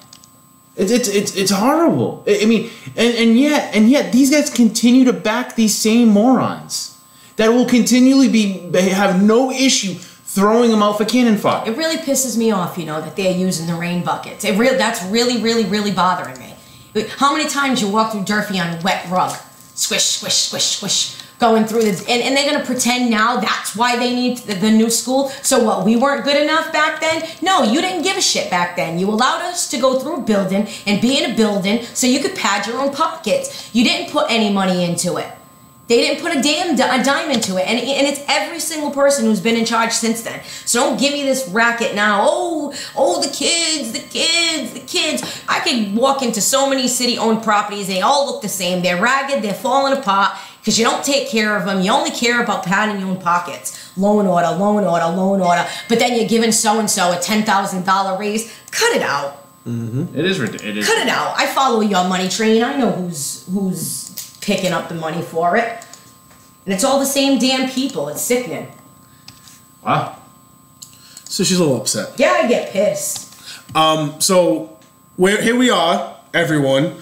It's horrible. I mean, and yet these guys continue to back these same morons that will continually have no issue throwing them out for cannon fodder. It really pisses me off, you know, that they're using the rain buckets. That's really, really, really bothering me. How many times you walk through Durfee on a wet rug? Squish, squish, squish, squish. Going through this, and they're gonna pretend now that's why they need the new school. So what, we weren't good enough back then? No, you didn't give a shit back then. You allowed us to go through a building and be in a building so you could pad your own pockets. You didn't put any money into it. They didn't put a dime into it, and it's every single person who's been in charge since then. So don't give me this racket now. Oh, the kids. I could walk into so many city-owned properties. They all look the same. They're ragged. They're falling apart because you don't take care of them. You only care about padding your own pockets. Loan order. But then you're giving so-and-so a $10,000 raise. Cut it out. Mm-hmm. It is ridiculous. Cut it out. I follow your money train. I know who's picking up the money for it. And it's all the same damn people. It's sickening. Wow. So she's a little upset. Yeah, I get pissed. So here we are, everyone.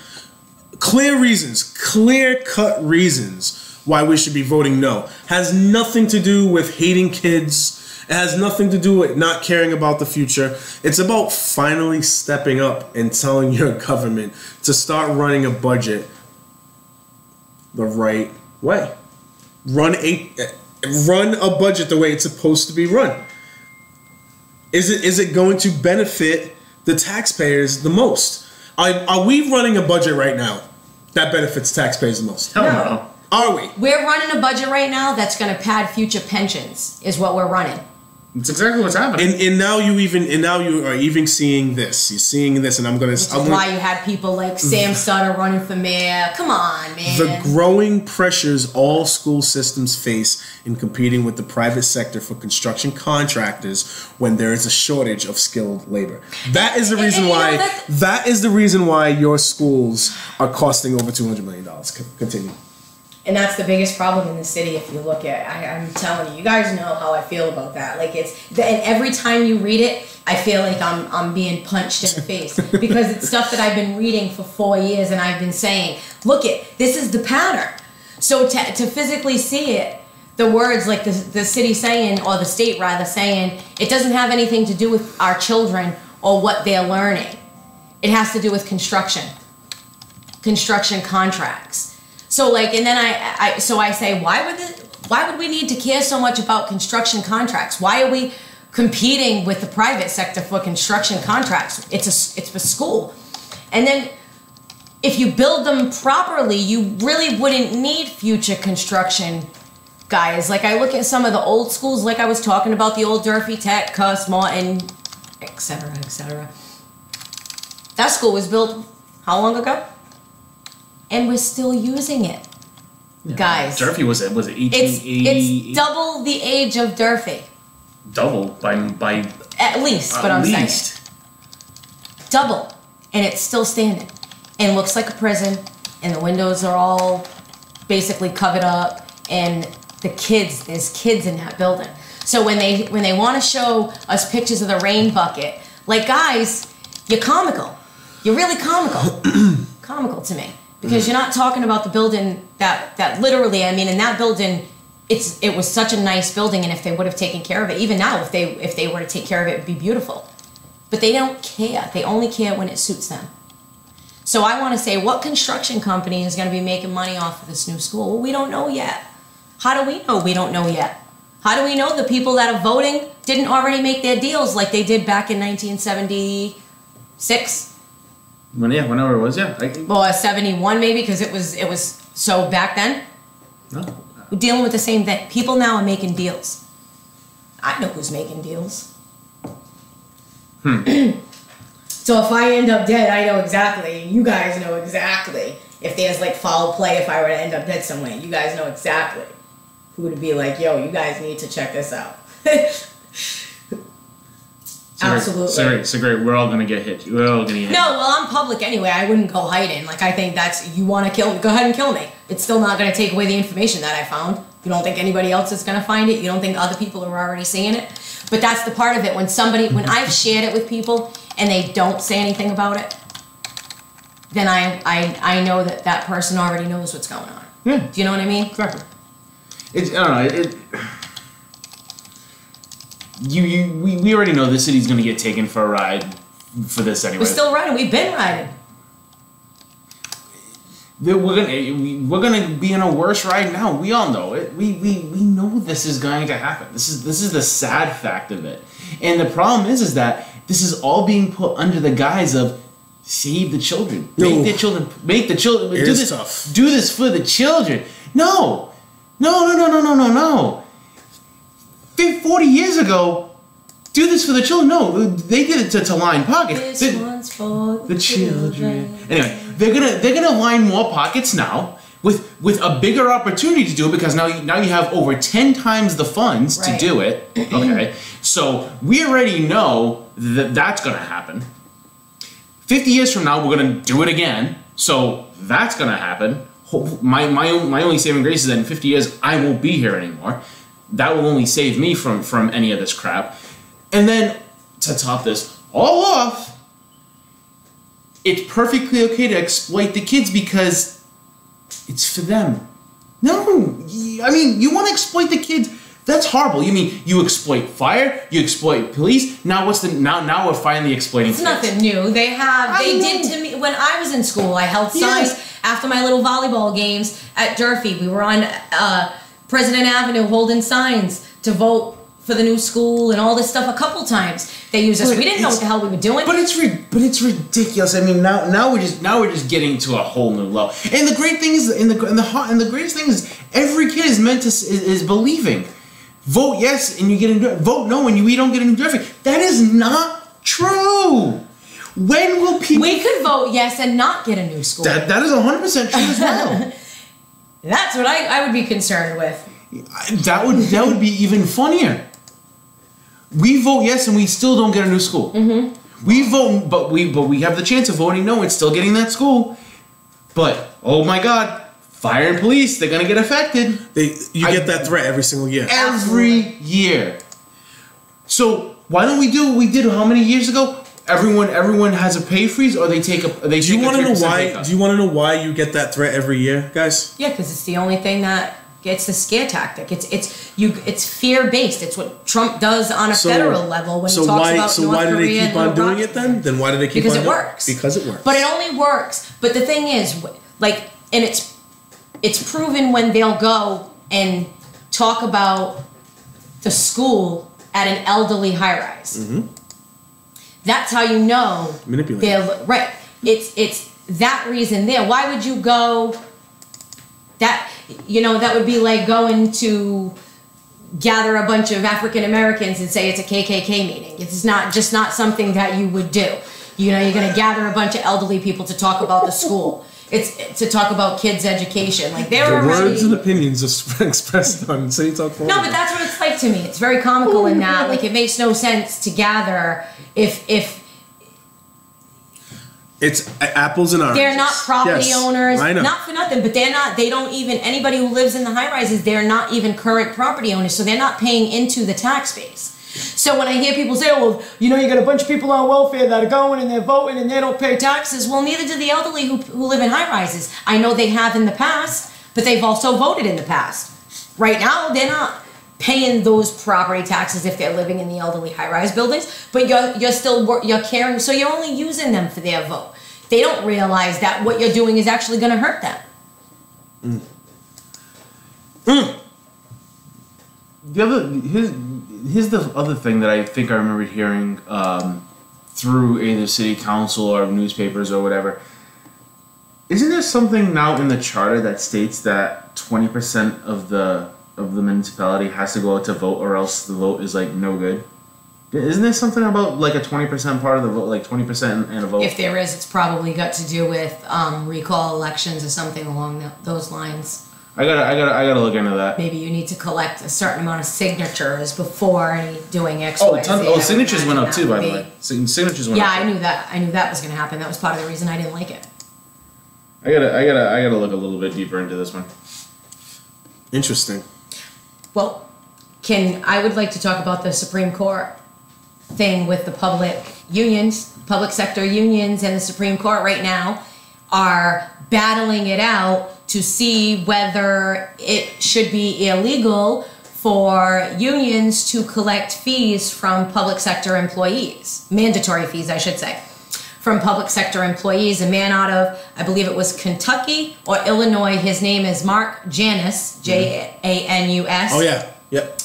Clear-cut reasons why we should be voting no. Has nothing to do with hating kids. It has nothing to do with not caring about the future. It's about finally stepping up and telling your government to start running a budget the right way. Run a budget the way it's supposed to be run. Is it going to benefit the taxpayers the most? Are we running a budget right now that benefits taxpayers the most? Hell no. Are we? We're running a budget right now that's going to pad future pensions, is what we're running. It's exactly what's happening. And now you are even seeing this. You're seeing this, and Which is why you had people like Sam Sutter running for mayor. Come on, man. The growing pressures all school systems face in competing with the private sector for construction contractors when there is a shortage of skilled labor. That is the reason why. That is the reason why your schools are costing over $200 million. Continue. And that's the biggest problem in the city. If you look at, I'm telling you guys know how I feel about that. Like and every time you read it, I feel like I'm being punched in the face because it's stuff that I've been reading for 4 years and I've been saying, look this is the pattern. So to physically see it, the words like the city saying, or the state rather saying, it doesn't have anything to do with our children or what they're learning. It has to do with construction contracts. So like, and then I say, why would we need to care so much about construction contracts? Why are we competing with the private sector for construction contracts? It's for school. And then if you build them properly, you really wouldn't need future construction guys. Like I look at some of the old schools, like I was talking about, the old Durfee Tech, Cuss, Martin, etc., etc. That school was built how long ago? And we're still using it. Yeah. Guys. Durfee was it 1880? It's double the age of Durfee. Double by at least, but I'm saying. Double. And it's still standing. And looks like a prison. And the windows are all basically covered up. And there's kids in that building. So when they want to show us pictures of the rain bucket, like guys, you're comical. You're really comical. Comical to me. Because you're not talking about the building that literally, I mean, in that building, it was such a nice building, and if they would have taken care of it, even now, if they were to take care of it, it'd be beautiful. But they don't care. They only care when it suits them. So I want to say, what construction company is going to be making money off of this new school? Well, we don't know yet. How do we know we don't know yet? How do we know the people that are voting didn't already make their deals like they did back in 1976? Whenever it was, yeah. Well, 71 maybe, because it was so back then. No. We're dealing with the same thing. People now are making deals. I know who's making deals. So if I end up dead, I know exactly. You guys know exactly. If there's like foul play, if I were to end up dead somewhere, you guys know exactly who to be like, yo, you guys need to check this out. Absolutely. So great. We're all gonna get hit. We're all gonna get hit. No, well, I'm public anyway. I wouldn't go hiding. Like, I think you want to kill me, go ahead and kill me. It's still not gonna take away the information that I found. You don't think anybody else is gonna find it. You don't think other people are already seeing it. But that's the part of it. When I've shared it with people and they don't say anything about it, then I know that person already knows what's going on. Yeah. Do you know what I mean? Exactly. I don't know. We already know the city's gonna get taken for a ride for this anyway. We're still riding. We've been riding. We're gonna be in a worse ride now. We all know it. We know this is going to happen. This is the sad fact of it. And the problem is that this is all being put under the guise of save the children. Make the children. It is tough. Do this for the children. No. 40 years ago, do this for the children. No, they did it to line pockets. This one's for the children. Anyway, they're gonna line more pockets now with a bigger opportunity to do it, because now you have over 10 times the funds to do it. Okay, so we already know that's gonna happen. 50 years from now, we're gonna do it again. So that's gonna happen. My only saving grace is that in 50 years I won't be here anymore. That will only save me from any of this crap. And then, to top this all off, it's perfectly okay to exploit the kids because it's for them. No, I mean, you want to exploit the kids? That's horrible. You mean you exploit fire, you exploit police. Now now we're finally exploiting kids. It's nothing new. They did to me when I was in school. I held signs after my little volleyball games at Durfee. We were on President Avenue holding signs to vote for the new school and all this stuff a couple times. They used us. We didn't know what the hell we were doing. But it's ridiculous. I mean, now we're just getting to a whole new level. And the great thing is, and the greatest thing is, every kid is meant to is believing. Vote yes and you get into vote no and we don't get into Durfee. That is not true. When will people? We could vote yes and not get a new school. That is 100% true as well. That's what I would be concerned with. That would be even funnier. We vote yes and we still don't get a new school. Mm-hmm. We vote, but we have the chance of voting no and still getting that school. But oh my God, fire and police, they're gonna get affected. You get that threat every single year. Every year. So why don't we do what we did how many years ago? Everyone has a pay freeze, or they take a. Do you want to know why? Do you want to know why you get that threat every year, guys? Yeah, because it's the only thing that It's the scare tactic. It's fear based. It's what Trump does on a federal level when he talks about North Korea. Why do they keep on doing it then? Then why do they keep on doing it? Because it works. Because it works. But it only works. But the thing is, like, and it's proven when they'll go and talk about the school at an elderly high rise. Mm-hmm. That's how you know manipulate. Right. It's that reason there. Why would you go? That would be like going to gather a bunch of African Americans and say it's a KKK meeting. It's not something that you would do. You're going to gather a bunch of elderly people to talk about the school. It's to talk about kids' education. Like the words and opinions expressed on City Talk Forum. No, but that's what it's like to me. It's very comical in that. Like, it makes no sense to gather if it's apples and oranges. They're not property owners. I know. Not for nothing, but they don't even, anybody who lives in the high rises, they're not even current property owners, so they're not paying into the tax base. So when I hear people say, well, you got a bunch of people on welfare that are going and they're voting and they don't pay taxes, well, neither do the elderly who live in high rises. I know they have in the past, but they've also voted in the past. Right now, they're not paying those property taxes if they're living in the elderly high-rise buildings, but you're caring, so you're only using them for their vote. They don't realize that what you're doing is actually going to hurt them. Here's the other thing that I think I remember hearing through either city council or newspapers or whatever. Isn't there something now in the charter that states that 20% of the municipality has to go out to vote, or else the vote is like no good? Isn't there something about like a 20% part of the vote, like 20% in a vote? If there is, it's probably got to do with recall elections or something along those lines. I gotta look into that. Maybe you need to collect a certain amount of signatures before doing X. Signatures went up too, by the way. Signatures went up. Yeah, I knew that. I knew that was going to happen. That was part of the reason I didn't like it. I gotta look a little bit deeper into this one. Interesting. Well, I would like to talk about the Supreme Court thing with the public sector unions, and the Supreme Court right now are battling it out to see whether it should be illegal for unions to collect fees from public sector employees, mandatory fees, I should say, from public sector employees. A man out of, I believe it was Kentucky or Illinois, his name is Mark Janus, Janus. Oh yeah, yep.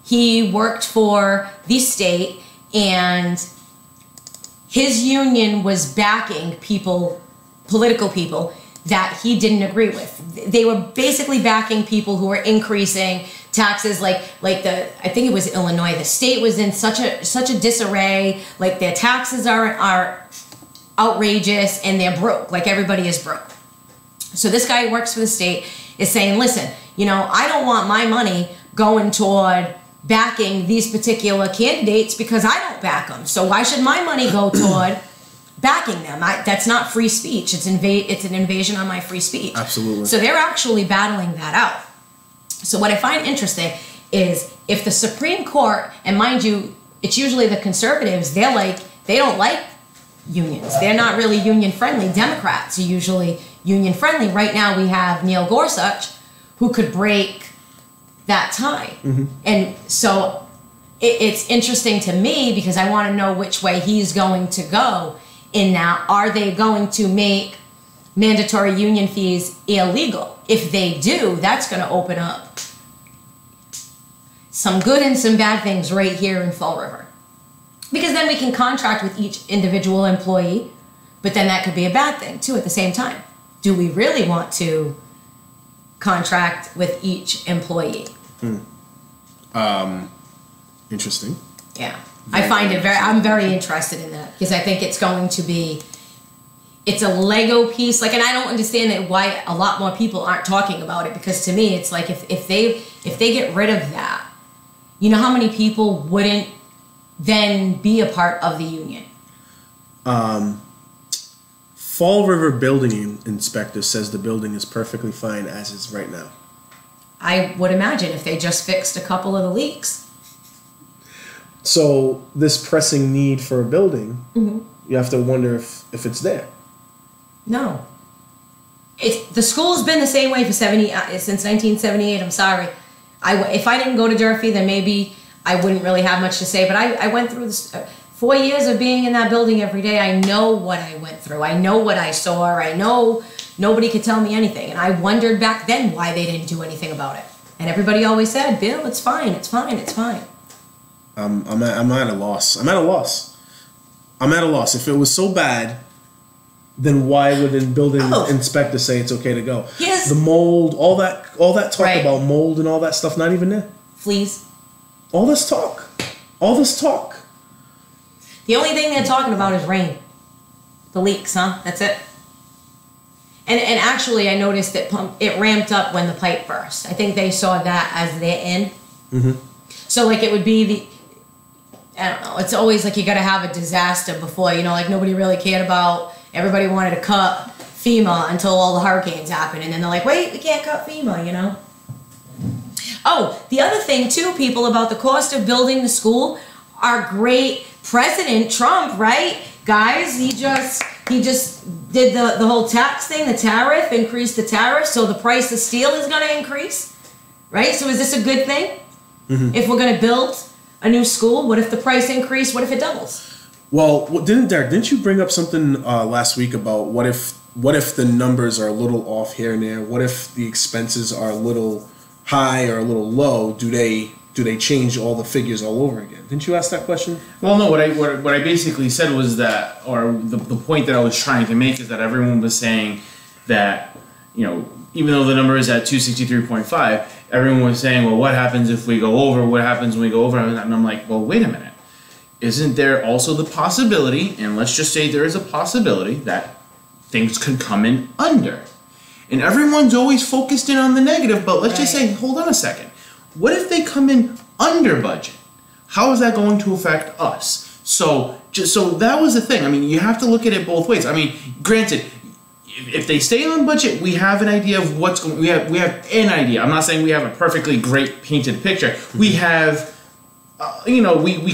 He worked for the state, and his union was backing political people that he didn't agree with. They were basically backing people who were increasing taxes, I think it was Illinois. The state was in such a disarray. Like, their taxes are outrageous, and they're broke. Like, everybody is broke. So this guy who works for the state is saying, listen, I don't want my money going toward backing these particular candidates because I don't back them. So why should my money go toward backing them? That's not free speech. It's an invasion on my free speech. Absolutely. So they're actually battling that out. So what I find interesting is if the Supreme Court, and mind you, it's usually the conservatives, they don't like unions. They're not really union friendly. Democrats are usually union friendly. Right now we have Neil Gorsuch, who could break that tie. Mm-hmm. And so it's interesting to me because I want to know which way he's going to go in that. Are they going to make mandatory union fees illegal? If they do, that's going to open up some good and some bad things right here in Fall River. Because then we can contract with each individual employee, but then that could be a bad thing too at the same time. Do we really want to contract with each employee? Interesting. Yeah. I'm very interested in that because I think it's going to be, it's a Lego piece. And I don't understand why a lot more people aren't talking about it, because to me, it's like if they get rid of that, how many people wouldn't then be a part of the union? Fall River building inspector says the building is perfectly fine as is right now. I would imagine if they just fixed a couple of the leaks. So this pressing need for a building, mm-hmm. you have to wonder if it's there. No. The school's been the same way for since 1978. I'm sorry. If I didn't go to Durfee, then maybe I wouldn't really have much to say. But I went through this 4 years of being in that building every day. I know what I went through. I know what I saw. I know nobody could tell me anything. And I wondered back then why they didn't do anything about it. And everybody always said, Bill, it's fine. It's fine. It's fine. I'm at a loss. I'm at a loss. If it was so bad, then why would the building inspector say it's okay to go? Yes. The mold, all that talk Right. about mold and all that stuff, not even there. Fleas. All this talk. The only thing they're talking about is rain. The leaks, huh? That's it. And actually, I noticed that it ramped up when the pipe burst. I think they saw that as their in. Mm-hmm. So, like, it would be I don't know. It's always like you got to have a disaster before, like nobody really cared about. Everybody wanted to cut FEMA until all the hurricanes happened. And then they're like, wait, we can't cut FEMA, Oh, the other thing, too, people, about the cost of building the school, our great President Trump, right? Guys, he just did the whole tax thing, the tariff, increased the tariff, so the price of steel is going to increase, right? So is this a good thing? Mm-hmm. If we're going to build a new school, what if the price increase? What if it doubles? Well, didn't you bring up something last week about what if the numbers are a little off here and there? What if the expenses are a little high or a little low? Do they change all the figures all over again? Didn't you ask that question? Well, no. What I basically said was that, or the point that I was trying to make is that everyone was saying that even though the number is at 263.5, everyone was saying, well, what happens if we go over? What happens when we go over? And I'm like, well, wait a minute. Isn't there also the possibility, and let's just say there is a possibility, that things could come in under? And everyone's always focused in on the negative, but let's just say, hold on a second. What if they come in under budget? How is that going to affect us? So that was the thing. I mean, you have to look at it both ways. I mean, granted, if they stay on budget, we have an idea of what's going. We have an idea. I'm not saying we have a perfectly great painted picture. We have, we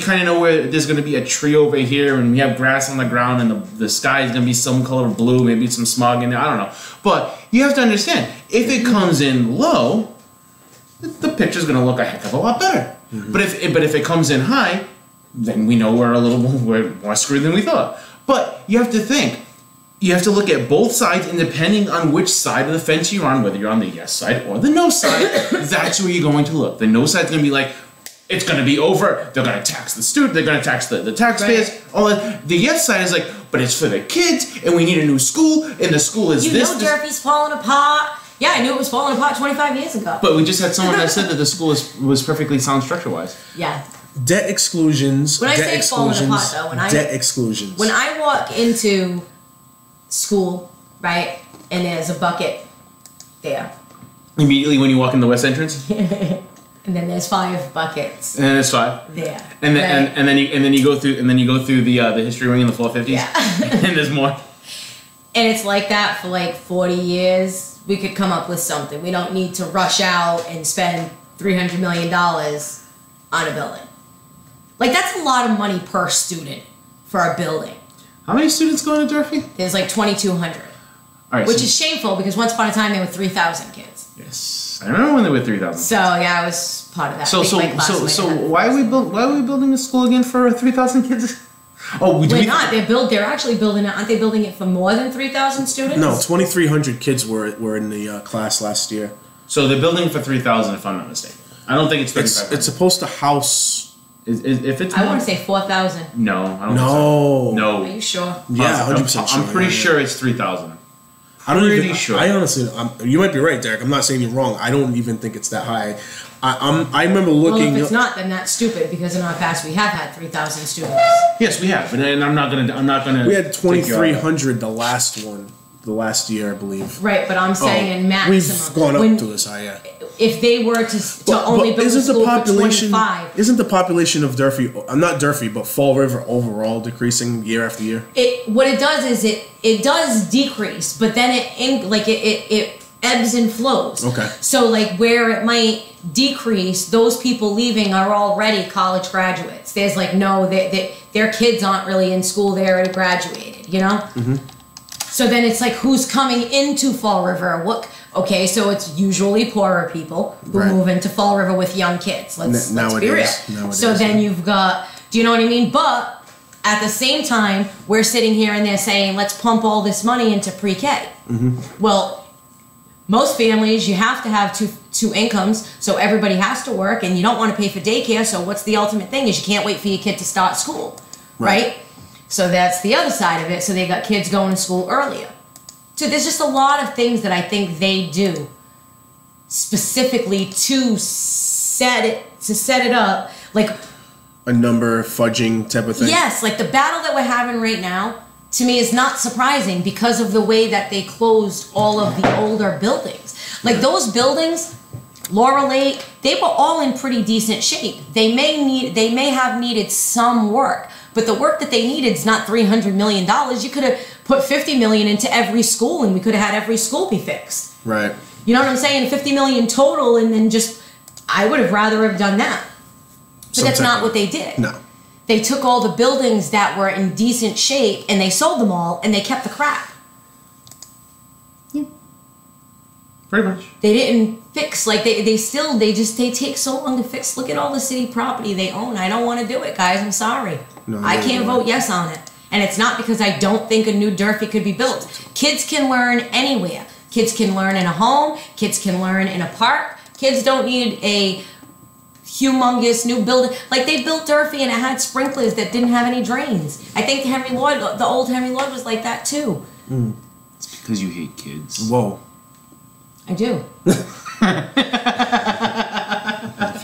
kind of know where there's going to be a tree over here, and we have grass on the ground, and the sky is going to be some color of blue, maybe some smog in there. I don't know. But you have to understand, if it comes in low, the picture's going to look a heck of a lot better. Mm-hmm. But if it comes in high, then we know we're more screwed than we thought. But you have to think. You have to look at both sides, and depending on which side of the fence you're on, whether you're on the yes side or the no side, that's where you're going to look. The no side's going to be like, it's going to be over. They're going to tax the student. They're going to tax the taxpayers. Right. All that. The yes side is like, but it's for the kids, and we need a new school, and the school is this. Durfee's falling apart. Yeah, I knew it was falling apart 25 years ago. But we just had someone that said that the school was perfectly sound structure-wise. Yeah. Debt exclusions. When I say falling apart, though, debt exclusions. When I walk into school, right, and there's a bucket there. Immediately when you walk in the west entrance? And then there's 5 buckets. And then there's 5. There. And then you go through the history wing in the 450s. Yeah. And there's more. And it's like that for like 40 years. We could come up with something. We don't need to rush out and spend $300 million on a building. Like, that's a lot of money per student for a building. How many students go into Durfee? There's like 2,200. Right, which is shameful because once upon a time there were 3,000 kids. Yes, I remember when there were 3,000. So yeah, I was part of that. So why are we building a school again for 3,000 kids? Oh, we're not. They're actually building it. Aren't they building it for more than 3,000 students? No, 2,300 kids were in the class last year. So they're building for 3,000, if I'm not mistaken. I don't think it's 3,500. It's supposed to house. If it's I want to say 4,000. No, I don't think so. No. Are you sure? Yeah, 100% sure. I'm pretty sure it's 3,000. I honestly, you might be right, Derek. I'm not saying you're wrong. I don't even think it's that high. I remember looking. Well, if it's not, then that's stupid because in our past we have had 3,000 students. Yes, we have, and I'm not gonna. We had 2,300 the last year, I believe. Right, but I'm saying in maximum. We've gone up to this high, yeah. If they were to only build a school for 25. Isn't the population of Durfee, not Durfee, but Fall River overall decreasing year after year? What it does is it does decrease, but then it ebbs and flows. Okay. So like where it might decrease, those people leaving are already college graduates. There's like their kids aren't really in school, they already graduated, you know? Mm-hmm. So then it's like, who's coming into Fall River? Okay, so it's usually poorer people who move into Fall River with young kids. Let's be real. So then you've got, do you know what I mean? But at the same time, we're sitting here and they're saying, let's pump all this money into pre-K. Mm-hmm. Well, most families, you have to have two incomes, so everybody has to work, and you don't want to pay for daycare, so what's the ultimate thing is you can't wait for your kid to start school, right? So that's the other side of it. So they got kids going to school earlier. So there's just a lot of things that I think they do specifically to set it up, like a number fudging type of thing. Yes, like the battle that we're having right now, to me, is not surprising because of the way that they closed all of the older buildings. Like those buildings, Laurel Lake, they were all in pretty decent shape. They may have needed some work, but the work that they needed is not $300 million. You could have put $50 million into every school, and we could have had every school be fixed. Right. You know what I'm saying? $50 million total, and then I would have rather have done that. But that's not what they did. No. They took all the buildings that were in decent shape and they sold them all, and they kept the crap. Yeah. Pretty much. They didn't fix, like they take so long to fix. Look at all the city property they own. I don't want to do it, guys. I'm sorry. No, I can't vote yes on it. And it's not because I don't think a new Durfee could be built. Kids can learn anywhere. Kids can learn in a home. Kids can learn in a park. Kids don't need a humongous new building. Like they built Durfee and it had sprinklers that didn't have any drains. I think the old Henry Lloyd was like that too. Mm. It's because you hate kids. Whoa. I do. If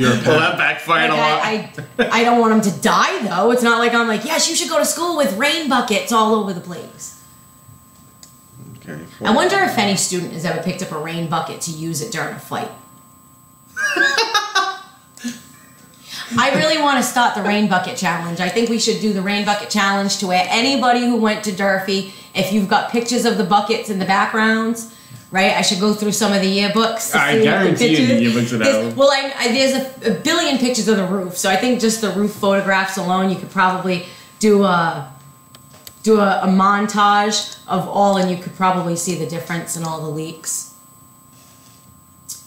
you're a parent. Well, that backfired a lot. I don't want them to die though. It's not like I'm like, yes, you should go to school with rain buckets all over the place. Okay. I wonder if any student has ever picked up a rain bucket to use it during a fight. I really want to start the rain bucket challenge. I think we should do the rain bucket challenge to where anybody who went to Durfee, if you've got pictures of the buckets in the backgrounds, right? I should go through some of the yearbooks. I guarantee you the yearbooks would have. Well, there's a billion pictures of the roof, so I think just the roof photographs alone, you could probably do a montage of all, and you could probably see the difference in all the leaks.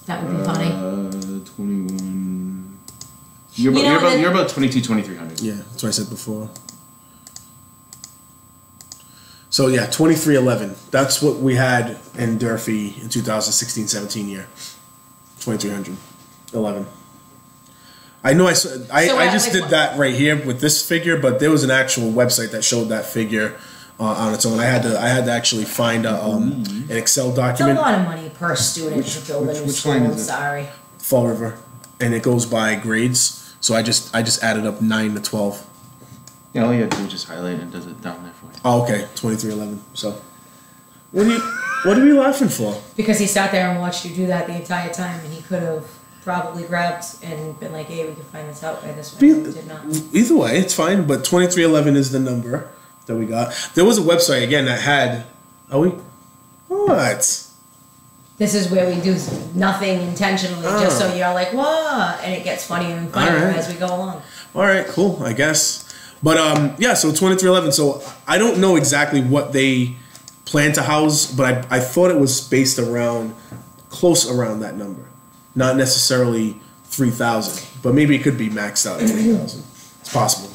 That would be funny. 21. You're about 22,300. Yeah, that's what I said before. So yeah, 2311. That's what we had in Durfee in 2016-17 year. 2311. I know I just did that right here with this figure, but there was an actual website that showed that figure on its own. I had to actually find an Excel document. It's a lot of money per student to build a new school. line is it? Sorry. Fall River, and it goes by grades. So I just added up 9 to 12. Yeah, all you have to do is just highlight it and does it down there for you. Oh, okay, 2311. So, what are we laughing for? Because he sat there and watched you do that the entire time, and he could have probably grabbed and been like, "Hey, we can find this out by this one." He did not. Either way, it's fine. But 2311 is the number that we got. There was a website again that had. What? This is where we do nothing intentionally, just so you're like, "What?" and it gets funnier and funnier as we go along. All right, cool. I guess. But yeah. So 2311. So I don't know exactly what they plan to house, but I thought it was based close around that number, not necessarily 3,000, but maybe it could be maxed out at 3,000. It's possible.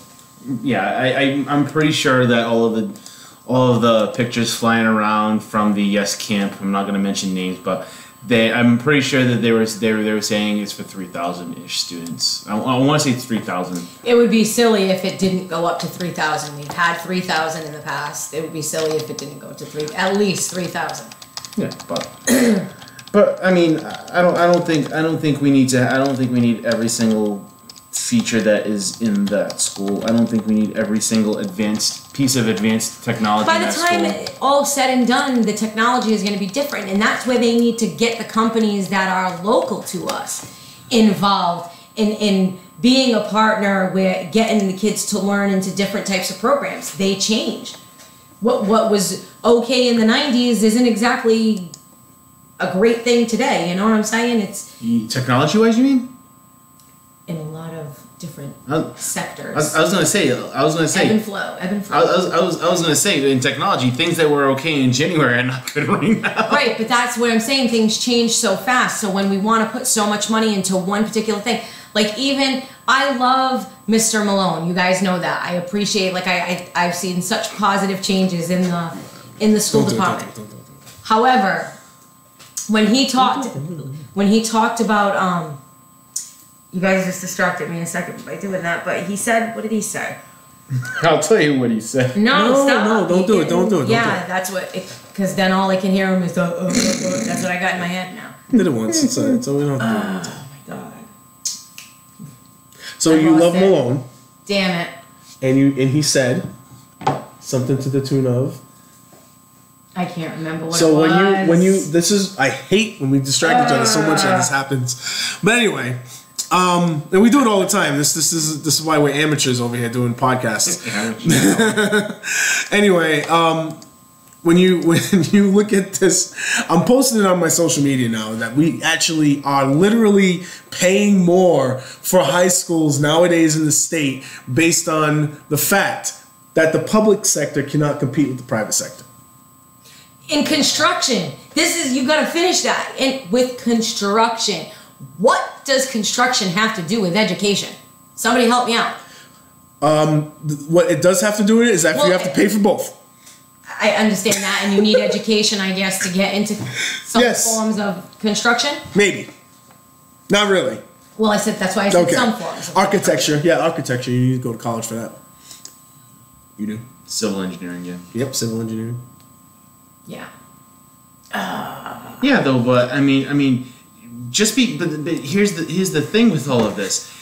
Yeah, I'm pretty sure that all of the pictures flying around from the Yes Camp, I'm not going to mention names, but I'm pretty sure that they were saying it's for 3,000-ish students. I want to say 3,000. It would be silly if it didn't go up to 3,000. We've had 3,000 in the past. It would be silly if it didn't go to at least 3,000. Yeah, but I mean, I don't think we need every single feature that is in that school. I don't think we need every single piece of advanced technology. By the time all said and done, the technology is going to be different, and that's where they need to get the companies that are local to us involved in being a partner with getting the kids to learn into different types of programs. They change. What was okay in the 90s isn't exactly a great thing today. You know what I'm saying? It's technology-wise, you mean? in a lot of different I sectors. was gonna say. Ebb and flow. I was gonna say, in technology, things that were okay in January are not good right now. Right, but that's what I'm saying. Things change so fast. So when we want to put so much money into one particular thing, like even I love Mr. Malone. You guys know that. I appreciate. Like I've seen such positive changes in the school department. However, when he talked about you guys just distracted me a second by doing that, but he said, what did he say? I'll tell you what he said. No, don't do it. Don't do it. Yeah, that's what. Because then all I can hear him is that's what I got in my head now. Did it once. So we don't. Oh my god. So you love Malone. Damn it. And he said something to the tune of. I can't remember what so it was. when you this is I hate when we distract each other so much that this happens. But anyway, and we do it all the time. This is why we're amateurs over here doing podcasts. Anyway, when you look at this, I'm posting it on my social media now that we actually are literally paying more for high schools nowadays in the state based on the fact that the public sector cannot compete with the private sector. In construction, you got to finish that. With construction, what does construction have to do with education? Somebody help me out. What it does have to do with it is that you have to pay for both. I understand that, and you need education, I guess, to get into some forms of construction? Maybe. Not really. Well, I said that's why I said some forms. Architecture. Yeah, architecture. You need to go to college for that. You do? Civil engineering, yeah. Yep, civil engineering. Yeah. Yeah, though, but I mean, but here's the thing with all of this.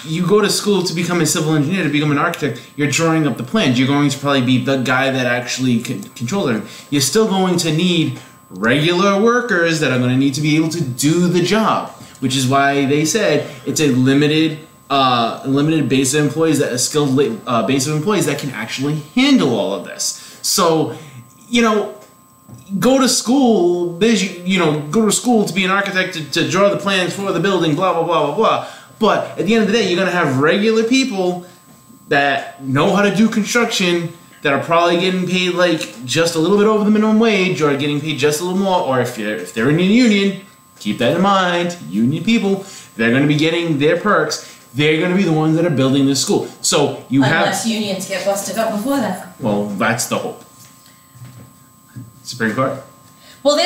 You go to school to become a civil engineer, to become an architect. You're drawing up the plans. You're going to probably be the guy that actually can control it. You're still going to need regular workers that are going to need to be able to do the job, which is why they said it's a limited base of employees, that a skilled base of employees that can actually handle all of this. So, go to school. Go to school to be an architect to draw the plans for the building. Blah blah blah blah blah. But at the end of the day, you're going to have regular people that know how to do construction that are probably getting paid like just a little bit over the minimum wage, or getting paid just a little more. Or if they're in a union, keep that in mind. Union people, they're going to be getting their perks. They're going to be the ones that are building this school. So unless unions get busted up before that. Well, that's the hope. Supreme Court. Well,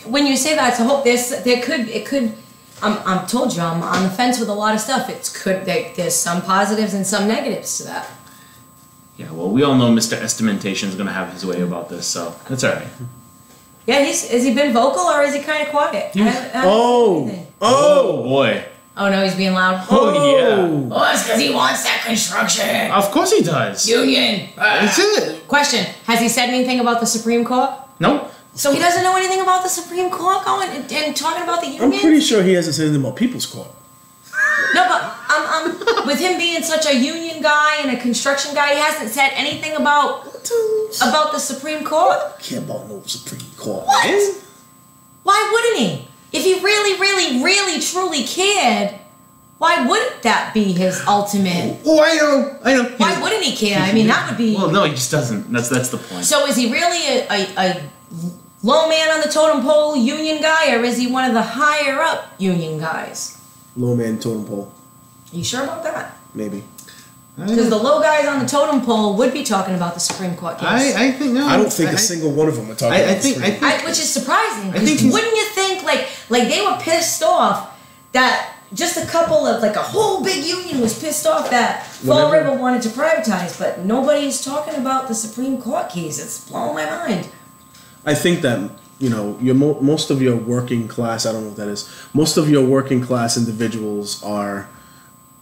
when you say that's a hope, it could. I'm told you I'm on the fence with a lot of stuff. There's some positives and some negatives to that. Yeah, well, we all know Mr. Estimentation is going to have his way about this, so that's all right. Yeah, has he been vocal or is he kind of quiet? Oh boy. Oh no, he's being loud. Oh yeah. Oh, it's because he wants that construction. Of course he does. Union. That's it. Question: has he said anything about the Supreme Court? Nope. So he doesn't know anything about the Supreme Court going and talking about the union? I'm pretty sure he hasn't said anything about People's Court. No, but with him being such a union guy and a construction guy, he hasn't said anything about the Supreme Court. I don't care about no Supreme Court. What? Man. Why wouldn't he? If he really, really, really, truly cared, why wouldn't that be his ultimate? Oh, I know. Why wouldn't he care? I mean, that would be. Well, no, he just doesn't. That's the point. So is he really a low man on the totem pole union guy, or is he one of the higher up union guys? Low man totem pole. Are you sure about that? Maybe. Because the low guys on the totem pole would be talking about the Supreme Court case. I think no. I don't think a single one of them are talking about the Supreme Court. Which is surprising. Wouldn't you think like they were pissed off that just a couple of a whole big union was pissed off that Fall River wanted to privatize, but nobody's talking about the Supreme Court case. It's blowing my mind. I think that most of your working class, I don't know what that is, most of your working class individuals are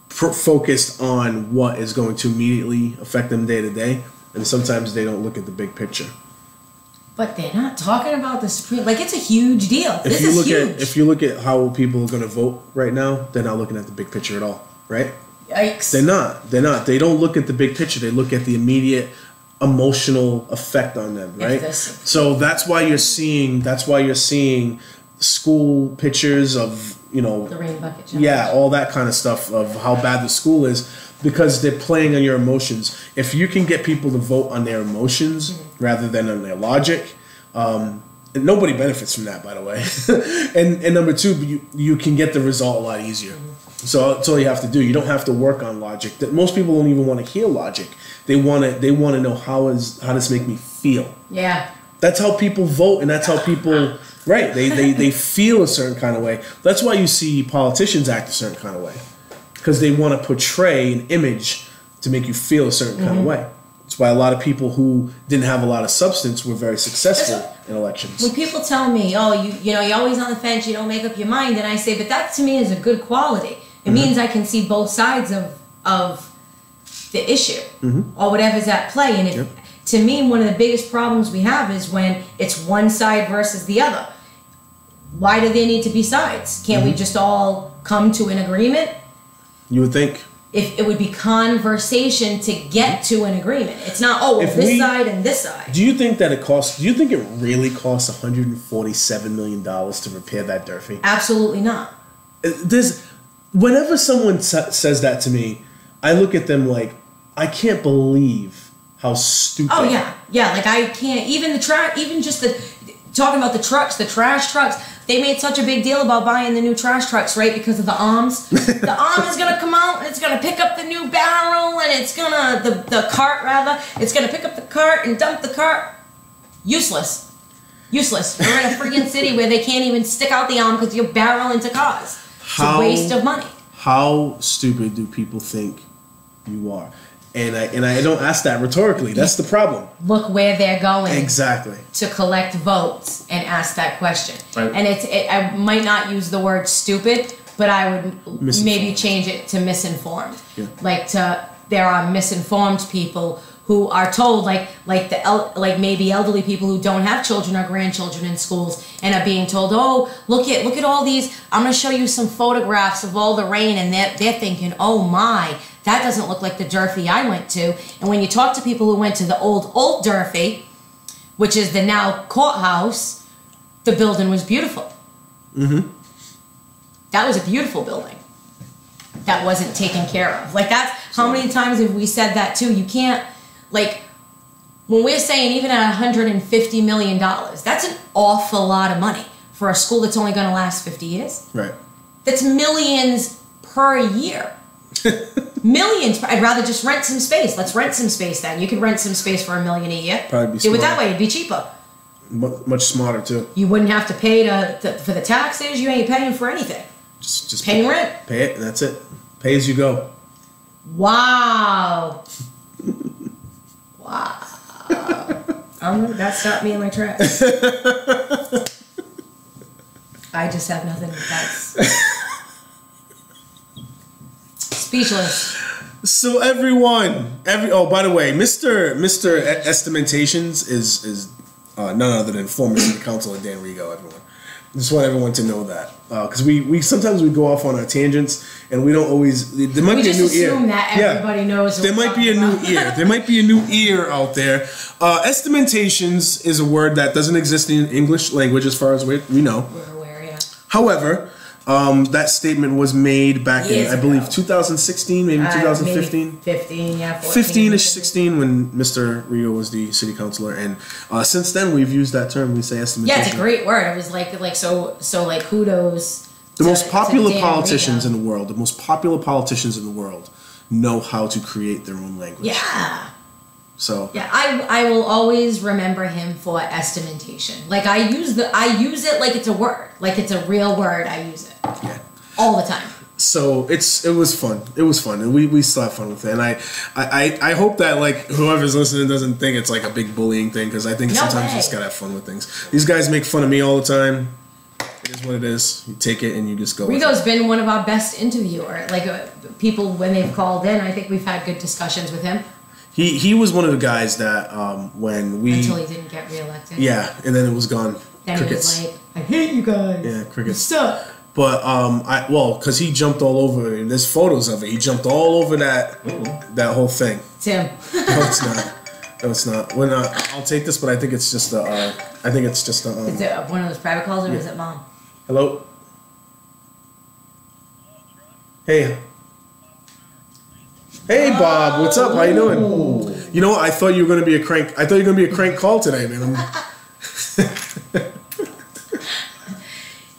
focused on what is going to immediately affect them day to day, and sometimes they don't look at the big picture. But they're not talking about the Supreme. It's a huge deal. If you look at how people are going to vote right now, they're not looking at the big picture at all, right? Yikes. They're not. They don't look at the big picture. They look at the immediate emotional effect on them, right? So that's why you're seeing school pictures of The rain bucket challenge. Yeah, all that kind of stuff of how bad the school is because they're playing on your emotions. If you can get people to vote on their emotions rather than on their logic, and nobody benefits from that, by the way. and number two, you can get the result a lot easier. So that's all you have to do. You don't have to work on logic. That most people don't even want to hear logic. They want to know how does this make me feel. Yeah. That's how people vote, and that's how people they feel a certain kind of way. That's why you see politicians act a certain kind of way, because they want to portray an image to make you feel a certain kind of way. That's why a lot of people who didn't have a lot of substance were very successful in elections. When people tell me, "Oh, you're always on the fence, you don't make up your mind," and I say, "But that to me is a good quality. It means I can see both sides of the issue or whatever's at play." And if, to me, one of the biggest problems we have is when it's one side versus the other. Why do there need to be sides? Can't we just all come to an agreement? You would think. If it would be conversation to get to an agreement. It's not, this side and this side. Do you think that do you think it really costs $147 million to repair that Durfee? Absolutely not. Whenever someone says that to me, I look at them like, I can't believe how stupid. Oh yeah, like I can't even talking about the trash trucks. They made such a big deal about buying the new trash trucks, right? Because of the arms. The arm is gonna come out and it's gonna pick up the new barrel and it's gonna the cart rather. It's gonna pick up the cart and dump the cart. Useless. We're in a freaking city where they can't even stick out the arm because you barrel into cars. It's a waste of money. How stupid do people think you are? And I don't ask that rhetorically. That's the problem. Look where they're going. Exactly. To collect votes and ask that question. Right. And I might not use the word stupid, but I would maybe change it to misinformed. Yeah. There are misinformed people who are told like maybe elderly people who don't have children or grandchildren in schools and are being told, oh, look at all these, I'm going to show you some photographs of all the rain, and they're thinking, oh my, that doesn't look like the Durfee I went to. And when you talk to people who went to the old Durfee, which is the now courthouse, the building was beautiful. That was a beautiful building that wasn't taken care of. Like, that's how many times have we said that too? You can't, like, when we're saying even at $150 million, that's an awful lot of money for a school that's only going to last 50 years. Right. That's millions per year. Millions. I'd rather just rent some space. Let's rent some space then. You could rent some space for $1 million a year. Probably be Do it that smarter. way. It'd be cheaper. Much smarter too. You wouldn't have to pay for the taxes. You ain't paying for anything. Just paying rent. Pay it, and that's it. Pay as you go. Wow. Wow. That stopped me in my tracks. I just have nothing. That's speechless. So oh, by the way, Mr. Estimatations is none other than former city councilor Dan Rigo. Everyone, just want everyone to know that because we sometimes we go off on our tangents and we don't always. There might be a new ear. Assume that everybody knows. There might be a new ear. There might be a new ear out there. Estimatations is a word that doesn't exist in English language as far as we know. We're aware, yeah. However, that statement was made back in, I believe, 2016, maybe 2015. Maybe 15, yeah. 15-ish, 16, when Mr. Rio was the city councilor. And since then, we've used that term. We say estimation. Yeah, it's a great word. It was so kudos. The most popular politicians in the world, know how to create their own language. Yeah. So yeah, I will always remember him for estimation. Like I use it like it's a word, like it's a real word. I use it all the time. So it was fun. It was fun, and we still have fun with it. And I hope that like whoever's listening doesn't think it's like a big bullying thing, because I think sometimes you just gotta have fun with things. These guys make fun of me all the time. It is what it is. You take it and you just go. Rigo's been one of our best interviewers. Like people when they've called in, I think we've had good discussions with him. He was one of the guys that when we until he didn't get reelected. Yeah, and then it was gone. Then crickets. He was like, I hate you guys. Yeah, crickets. Stop. But because he jumped all over. There's photos of it. He jumped all over that whole thing. It's him. No, it's not. No, it's not. When I'll take this, but I think it's just Is it one of those private calls or is it mom? Hello. Hey. Hey, Bob. What's up? How you doing? You know what? I thought you were going to be a crank. I thought you were going to be a crank call today, man.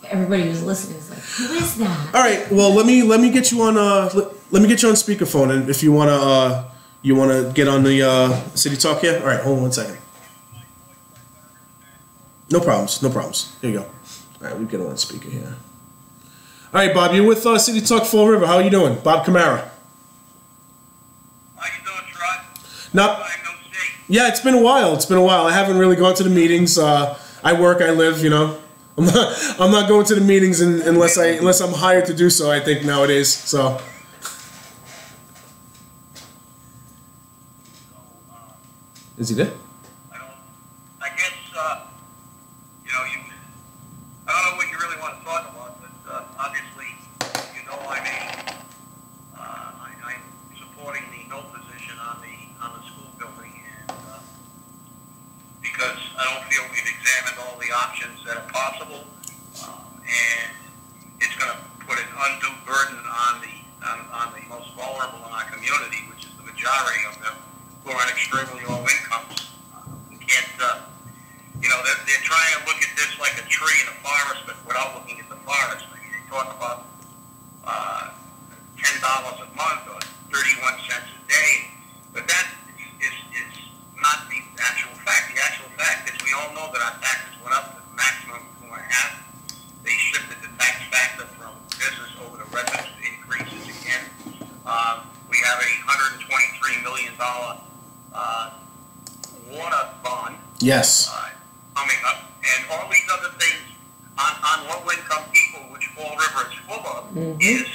Everybody who's listening is like, who is that? All right. Well, let me get you on let me get you on speakerphone, and if you wanna get on the City Talk here. All right. Hold on 1 second. No problems. No problems. Here you go. All right. We get on speaker here. All right, Bob. You're with City Talk Fall River. How are you doing, Bob Camara? How you doing, Trot? Not. Yeah, it's been a while. It's been a while. I haven't really gone to the meetings. I work. I live. You know. I'm not going to the meetings unless I'm hired to do so. I think nowadays. So. Is he there? I guess you know you. I don't know what you really want to talk about, but obviously, you know, I'm supporting the no position on the school building, and because I don't feel we've examined all the options that are possible, and it's going to put an undue burden on the most vulnerable in our community, which is the majority of them who are on extremely low incomes. We can't, you know, they're trying to look at this like a tree in a forest, but without looking at the forest. I mean, they talk about $10 a month or 31 cents a day, but that is not the actual fact. The actual fact is we all know that our taxes went up to the maximum of 2.5. They shifted the tax factor from business over to residents increases again. We have a $123 million water bond. Yes. Coming up, and all these other things on low-income people, which Fall River is full of, is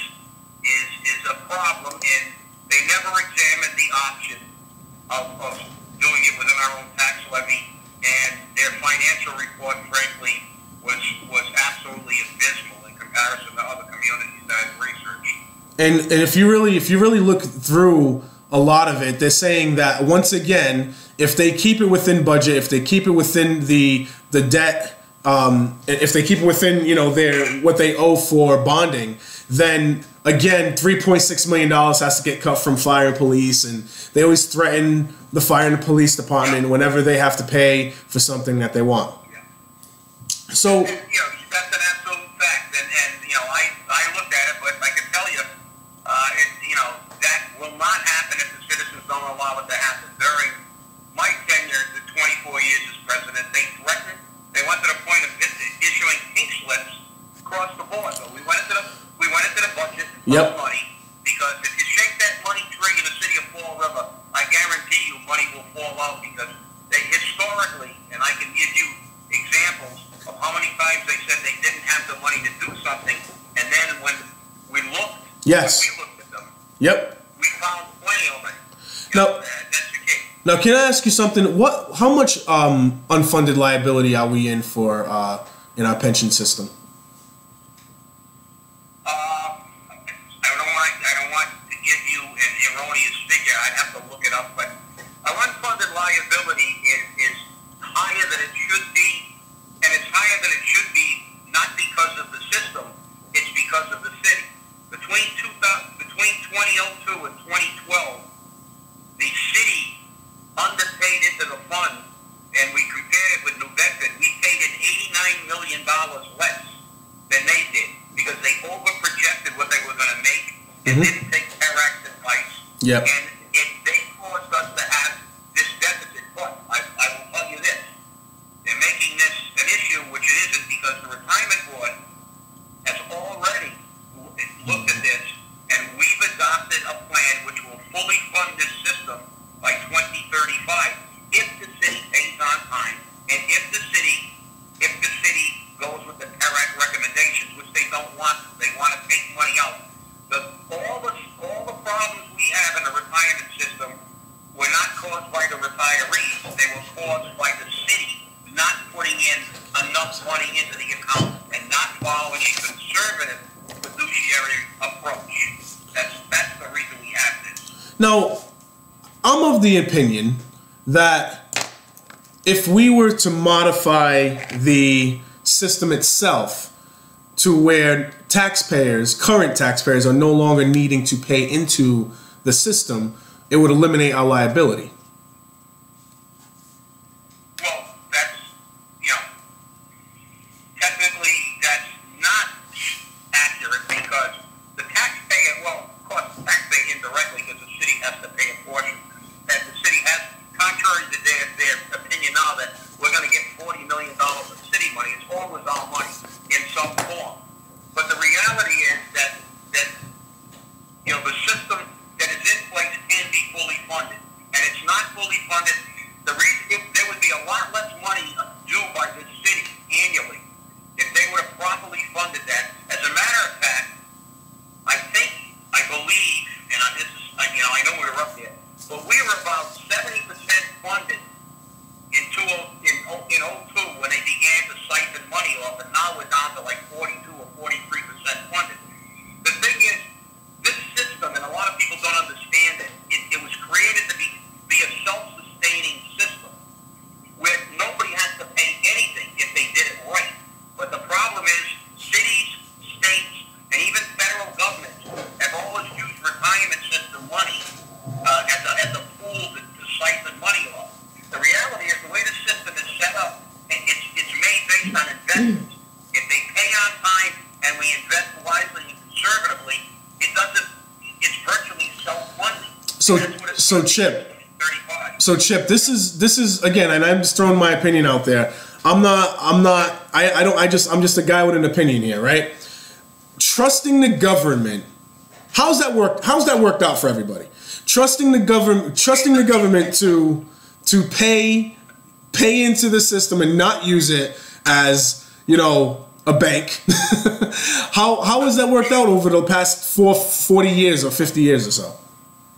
a problem, and they never examined the option of doing it within our own tax levy, and their financial report, frankly, was absolutely abysmal in comparison to other communities that I've researched. And if you really look through a lot of it, they're saying that once again, if they keep it within budget, if they keep it within the debt, if they keep it within, you know, what they owe for bonding, then again $3.6 million has to get cut from fire and police, and they always threaten the fire and the police department whenever they have to pay for something that they want. So, you know, that's an absolute fact, and you know, I looked at it, but I can tell you, you know, that will not happen if the citizens don't allow it to happen. During my tenure, the 24 years as president, they threatened. They went to the point of issuing pink slips across the board. So we went into the budget of money, because if you shake that money tree in the city of Fall River, I guarantee you money will fall out, because they historically, and I can give you examples of how many times they said they didn't have the money to do something, and then when we looked, yes. when we looked at them, yep. we found plenty of it. That's the case. Now, can I ask you something? How much unfunded liability are we in for in our pension system? I don't want to give you an erroneous figure. I'd have to look it up, but our unfunded liability is higher than it should be, and it's higher than it should be not because of the system, it's because of the city. Between 2002 and 2012, the city underpaid into the fund, and we compared it with New Bedford. We paid in $89 million less than they did, because they over-projected what they were going to make and didn't take CARES advice. Yep. And they caused us to have this deficit. But I will tell you this. They're making this an issue, which it isn't, because the retirement board has already looked at this, and we've adopted a plan which will fully fund this system by 2035 if the city pays on time, and if the city goes with the CARES recommendations, which they don't want. They want to take money out. All the problems we have in the retirement system were not caused by the retirees. They were caused by the city not putting in enough money into the account and not following a conservative fiduciary approach. That's the reason we have this. Now, I'm of the opinion that if we were to modify the system itself to where taxpayers, current taxpayers, are no longer needing to pay into the system, it would eliminate our liability. Well, that's, technically that's not accurate because the taxpayer, well, of course, the taxpayer indirectly because the city has to pay a portion. And the city has, contrary to their opinion now that we're going to get $40 million of city money, it's always our money in some form. But the reality is that the system that is in place can be fully funded. And it's not fully funded. The reason there would be a lot less money due by this city annually if they would have properly funded that. As a matter of fact, I believe, and I know we were up there, but we were about 70% funded in 2002 when they began to siphon money off, and now we're down to like 42 or 43% funded. The thing is, this system, and a lot of people don't understand it was created to be a self-sustaining system where nobody has to pay anything if they did it right. But the problem is cities, states, and even federal governments have always used retirement system money as a pool to siphon money off. The reality is the way the system is set up, it's made based on investments. If they pay on time and we invest wisely and conservatively, it's virtually self-funding. So Chip, this is again, and I'm just throwing my opinion out there. I'm just a guy with an opinion here, right? Trusting the government. How's that worked out for everybody? Trusting the government to pay into the system and not use it as, a bank. How has that worked out over the past 40 years or 50 years or so?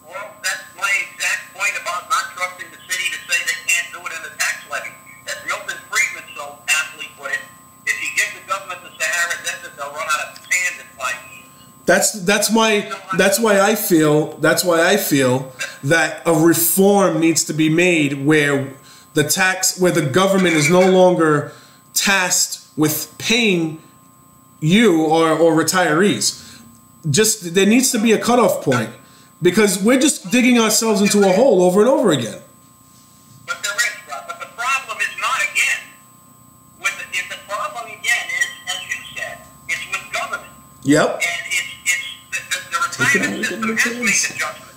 Well, that's my exact point about not trusting the city to say they can't do it in the tax levy. As Milton Friedman so aptly put it, if you give the government the Sahara Desert, they'll run out of sand in 5 years. That's why I feel that a reform needs to be made where the government is no longer tasked with paying you or retirees. Just there needs to be a cutoff point because we're just digging ourselves into a hole over and over again. But there is, Rob. But the problem is not again. If the problem again is, as you said, it's with government. Yep. And the retirement system has made adjustments.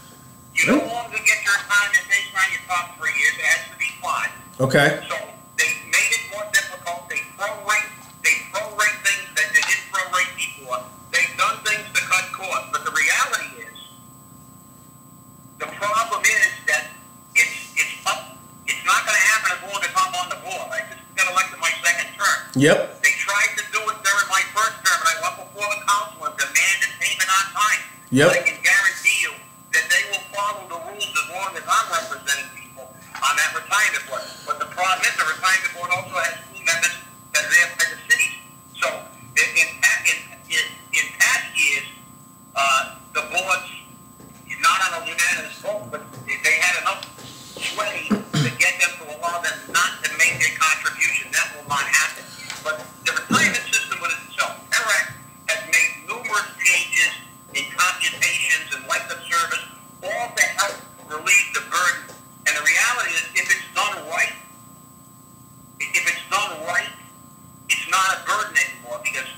You no longer get your retirement based on your top 3 years. It has to be 5. Okay. So they made it more difficult. They prorate things that they didn't prorate before. They've done things to cut costs. But the reality is, the problem is that it's up. It's not going to happen as long as I'm on the board. I just got elected my second term. Yep. They tried to do it during my first term, and I went before the council and demanded payment on time. Yep. I can guarantee you that they will follow the rules as long as I'm representing people on that retirement board. But the problem is the retirement board also has 2 members that are there by the cities. So in past years, the boards, not on a unanimous vote, but they had enough sway to get them to allow them not to make their contribution. That will not happen. But the retirement system within itself, ERAC, has made numerous changes in computations and length of service, all to help relieve the burden. And the reality is, if it's done right, it's not a burden anymore. Because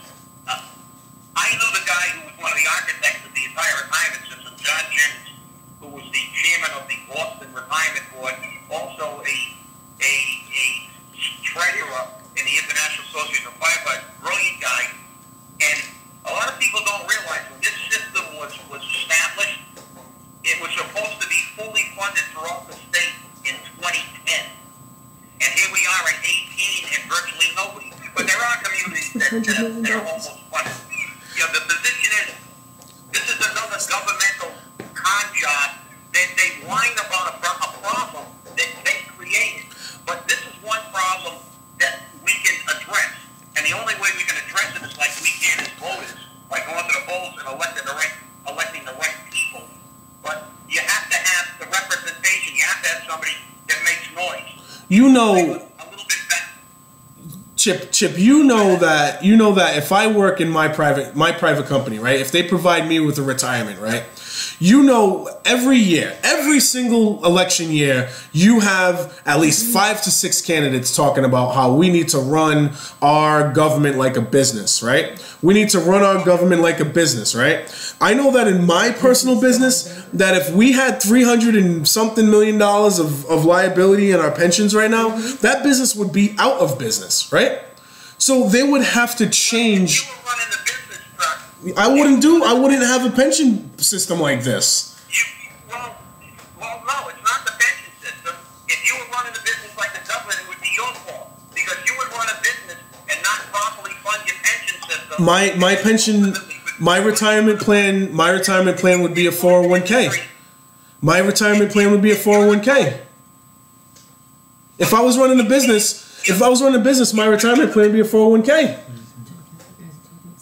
I know the guy who was one of the architects of the entire retirement system, John Jennings, who was the chairman of the Boston Retirement Board, also a treasurer in the International Association of Firefighters, brilliant guy. And a lot of people don't realize when this system was established, it was supposed to be fully funded throughout the state in 2010. And here we are at 18 and virtually nobody. But there are communities that are almost funded. The position is, this is another governmental con job that they whine about a problem that they created. But this is one problem that we can address. And the only way we can address it is like we can as voters, by going to the polls and electing the right people. But you have to have the representation. You have to have somebody that makes noise. You know, Chip, you know that if I work in my private company, right? If they provide me with a retirement, right? You know, every year, every single election year, you have at least 5 to 6 candidates talking about how we need to run our government like a business, right? We need to run our government like a business, right? I know that in my personal business, that if we had $300 and something million of liability in our pensions right now, that business would be out of business, right? So they would have to change. I wouldn't have a pension system like this. Well, no, it's not the pension system. If you were running a business like the government, it would be your fault. Because you would run a business and not properly fund your pension system. My retirement plan would be a 401k. My retirement plan would be a 401k. If I was running a business, my retirement plan would be a 401k.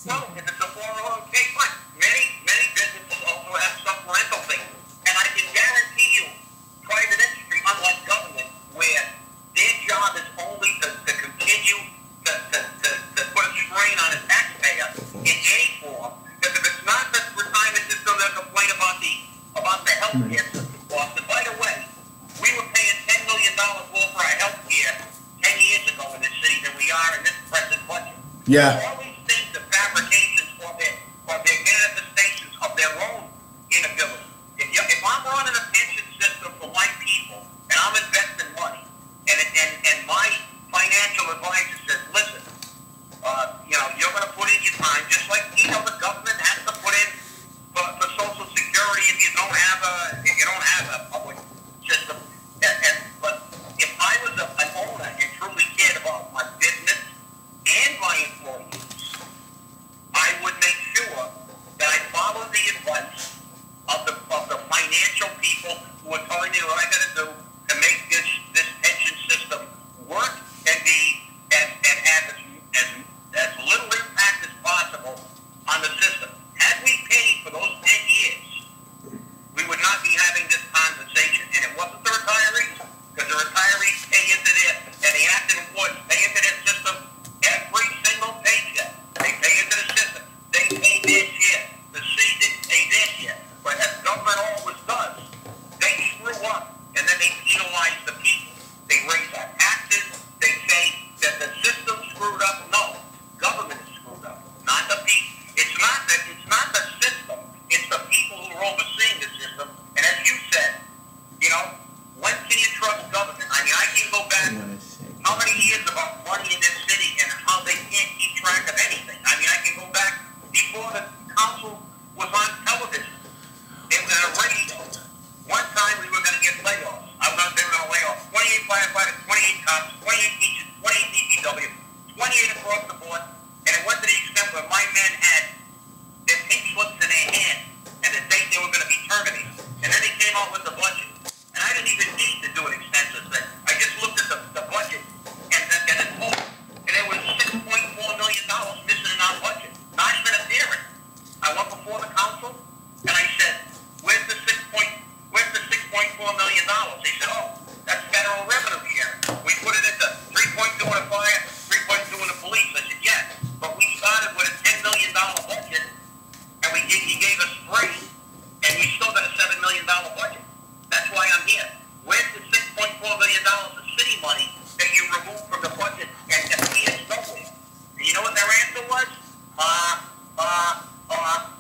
Well, if it's a 401k, fine. Many businesses also have supplemental things. And I can guarantee you, private industry, unlike government, where their job is only to continue to put a strain on a taxpayer in any form, because if it's not the retirement system, they'll complain about the health care system costs. And by the way, we were paying $10 million more for our health care 10 years ago in this city than we are in this present budget. Yeah. All these things are fabrications or their manifestations of their own inability. If I'm running a pension system for my people and I'm investing money, and my financial advisor says, listen, you're going to put in your time, just like the government has to put in for Social Security if you don't have a public system. But if I was an owner and truly cared about my business and my employees, I would make sure that I follow the advice of the financial people who are telling me what I got to do to make this pension system work and be and have as little impact as possible on the system. Had we paid for those 10 years, we would not be having this conversation. And it wasn't the retirees, because the retirees pay into and the Acton Woods pay into their system every single paycheck. They pay into the system. They pay their share. The city didn't pay their share. But as government always does, they screw up and then they penalize the people. They raise our taxes. They say that the system screwed up. No, government is screwed up, not the people. It's not the system. It's the people who are overseeing the system. And as you said, when can you trust government? I mean, I can go back how many years about money in this city and how they can't keep track of anything. I mean, I can go back before the council was on television. It was on a radio. One time we were going to get layoffs. They were going to lay off 28 firefighters, 28 cops, 28 teachers, 28 DPW, 28 across the board. And it went to the extent where my men had their pink slips in their hand and the date they were going to be terminated. And then they came out with the budget. And I didn't even need to do an extensive thing. I just looked at the budget and the total. And there was $6.4 million missing in our budget. Not even appearing. I went before the council and I said, where's the $6.4 million? They said, oh, that's federal revenue sharing. We put it into 3.2 in the fire, 3.2 in the police. I said, yeah, but we started with a $10 million budget and you gave us $3 and we still got a $7 million budget. That's why I'm here. Where's the $6.4 million of city money that you removed from the budget and appears nowhere? And you know what their answer was?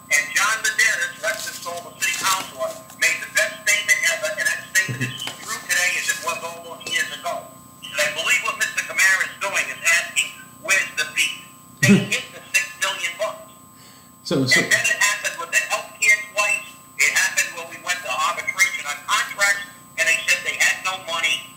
And John Medeiros, rest his soul, the city councilor, made the best statement ever, and that statement is as true today as it was all those years ago. He said, I believe what Mr. Kamara is doing is asking, where's the beat? They hit the $6 million. And then it happened with the health care twice. It happened when we went to arbitration on contracts, and they said they had no money,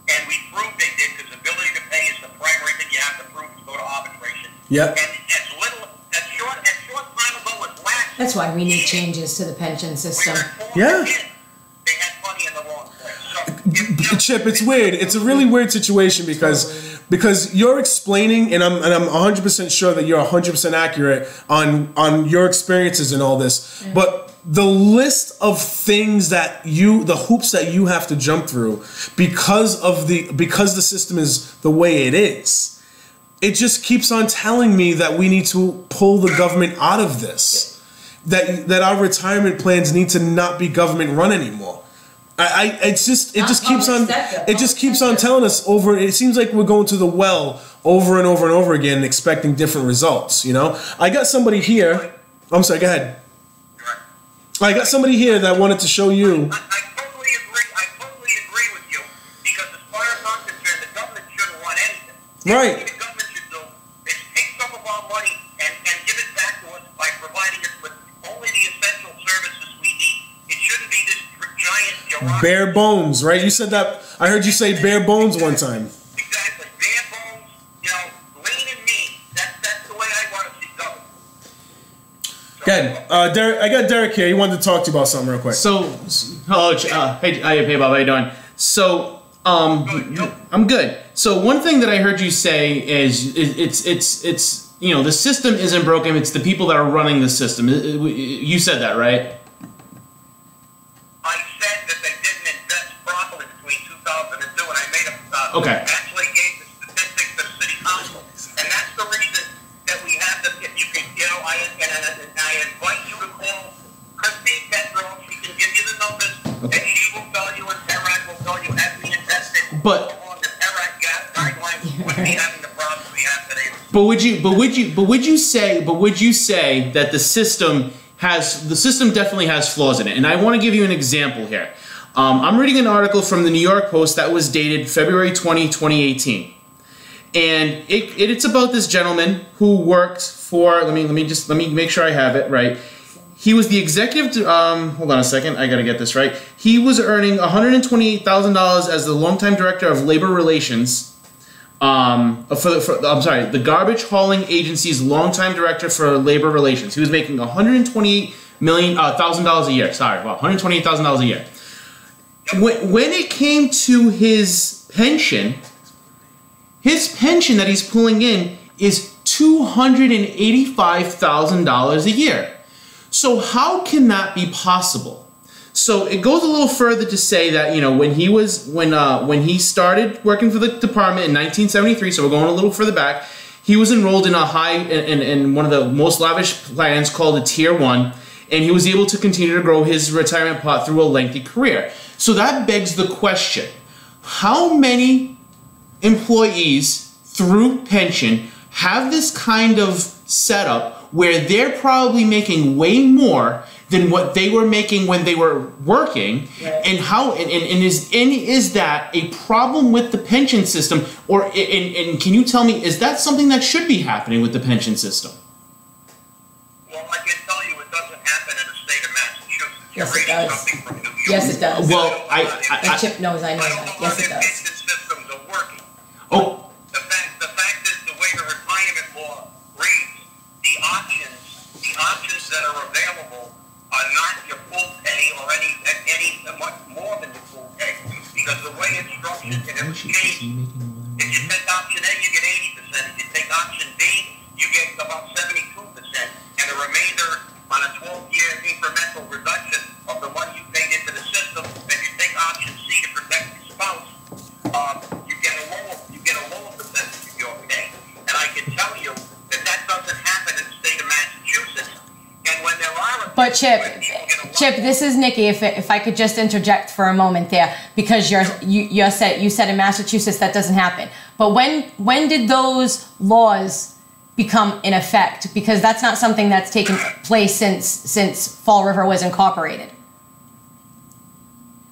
and we proved they did, because ability to pay is the primary thing you have to prove to go to arbitration. Yep. And as short time ago as last That's why we need changes to the pension system. Yeah. They had money in the wrong place. So, Chip, it's weird. It's a really weird situation because you're explaining, and I'm 100% sure that you're 100% accurate on your experiences and all this. Yeah. But the list of things that the hoops that you have to jump through because the system is the way it is. it just keeps on telling me that we need to pull the government out of this. That our retirement plans need to not be government run anymore. It just keeps on telling us over. It seems like we're going to the well over and over and over again, expecting different results. You know, I got somebody here. I'm sorry. Go ahead. I got somebody here that wanted to show you. I totally agree. I totally agree with you because as far as I'm concerned, the government shouldn't want anything. Right. What the government should do is take some of our money and give it back to us by providing us with only the essential services we need. It shouldn't be this giant bureaucracy. Bare bones, right? You said that. I heard you say bare bones one time. Exactly. Bare bones, lean and mean. That's the way I want to see government. Good. Derek, I got Derek here. He wanted to talk to you about something real quick. So, hello, hey Bob, how you doing? So, I'm good. So one thing that I heard you say is it's the system isn't broken. It's the people that are running the system. You said that, right? I said that they didn't invest properly between 2002, and I made Okay. actually gave the statistics to the city council, and that's the reason that we have the. If you can, I invite you to call Christine Petrov. She can give you the numbers, and she will tell you, and Terrac will tell you, as we invested along the Terrac gas guidelines, wouldn't be having the problems we have today. But would you say that the system definitely has flaws in it? And I want to give you an example here. I'm reading an article from the New York Post that was dated February 20, 2018. And it's about this gentleman who worked for, let me make sure I have it right. He was the executive, hold on a second, I gotta get this right. He was earning $128,000 as the longtime director of labor relations, the garbage hauling agency's longtime director for labor relations. He was making $128,000 a year. Sorry, wow, $128,000 a year. When it came to his pension that he's pulling in is $285,000 a year. So how can that be possible? So it goes a little further to say that when he started working for the department in 1973, so we're going a little further back, he was enrolled in in one of the most lavish plans called a Tier 1, and he was able to continue to grow his retirement pot through a lengthy career. So that begs the question: how many employees through pension have this kind of setup where they're probably making way more than what they were making when they were working, right? And how is that a problem with the pension system, or and can you tell me, is that something that should be happening with the pension system? Well, I can tell you it doesn't happen in the state of Massachusetts. Yes, it does. Something from New York. Yes, it does. Well, Chip knows I know that. Yes, it does. Pension systems are working. Oh. The fact is, the way the retirement law reads, the options that are available are not your full pay or any much more than your full pay, because the way it's structured, and it was changed. If you take option A, you get 80%. If you take option B, you get about 72%, and the remainder on a 12-year incremental reduction of the money you paid into the system. If you take option C to protect your spouse, you get a lower percentage of your pay. And I can tell you that doesn't happen in the state of Massachusetts. And when there are But Chip, this is Nikki. If I could just interject for a moment there, because you said in Massachusetts that doesn't happen. But when did those laws become in effect? Because that's not something that's taken place since Fall River was incorporated.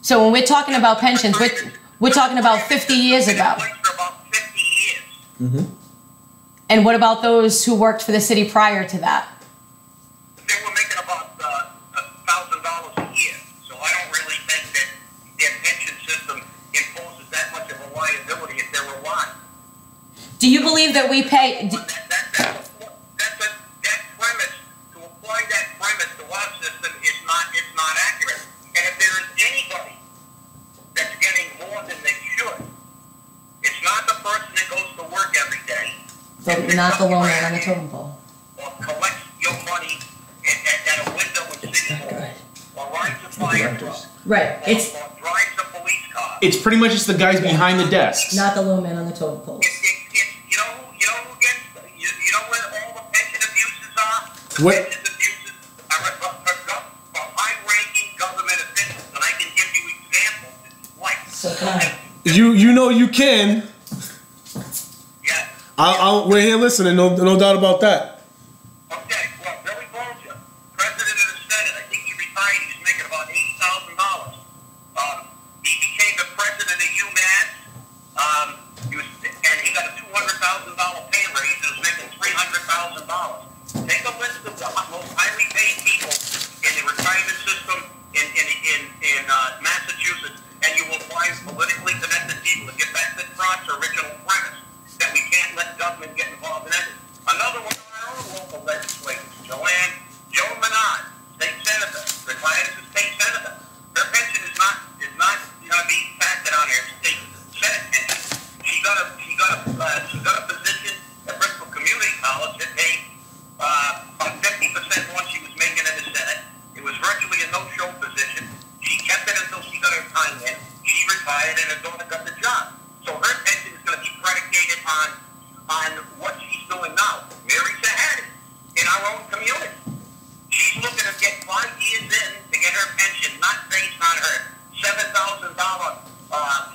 So when we're talking about pensions, we're talking about 50 years ago. For about 50 years. Mm-hmm. And what about those who worked for the city prior to that? They were making about $1,000 a year. So I don't really think that their pension system imposes that much of a liability if they're alive. Do you believe that we pay? That premise, to apply that premise to our system is not accurate. And if there is anybody that's getting more than they should, it's not the person that goes to work every day. Not the low man on the totem pole. Or collects your money at a window in City Hall. Or rides a fire truck. Right. Or drives a police car. It's pretty much just the guys behind the desks. Not the low man on the totem pole. You know who What? Pensions abuses for high-ranking government officials, and I can give you examples if you'd like. So can I. You know you can. Yeah. We're here listening. No doubt about that. Okay, well, Billy Bolger, president of the Senate, I think he retired. He was making about $80,000. He became the president of UMass. He got a $200,000 pay raise. He was making $300,000. Take a list of the most highly paid people in the retirement system in Massachusetts, and you will find politically connected people to get back to Trot's original premise that we can't let government get involved in anything. Another one of our own local legislators, Jo Menard, state senator, retired as a state senator. Her pension is not going to be factored on her state senate pension. She got a position at Bristol Community College that paid about 50% more she was making in the Senate. It was virtually a no-show position. She kept it until she got her time in. She retired, and her daughter got the job. So her pension is going to be predicated on what she's doing now. Mary Sahadi, in our own community, she's looking to get 5 years in to get her pension, not based on her $7,000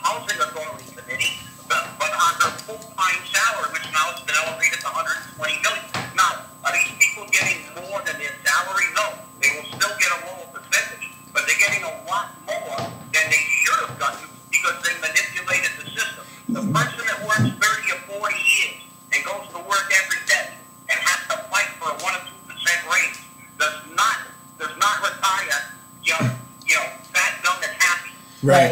housing authority committee, but on her full-time salary, which now has been elevated to $120 million. Now, are these people getting more than their salary? No. They will still get a lower percentage, but they're getting a lot more than they should have gotten because they manipulated the system. The person that works 30 or 40 years and goes to work every day and has to fight for a 1 or 2% raise does not retire, fat, dumb, and happy. Right.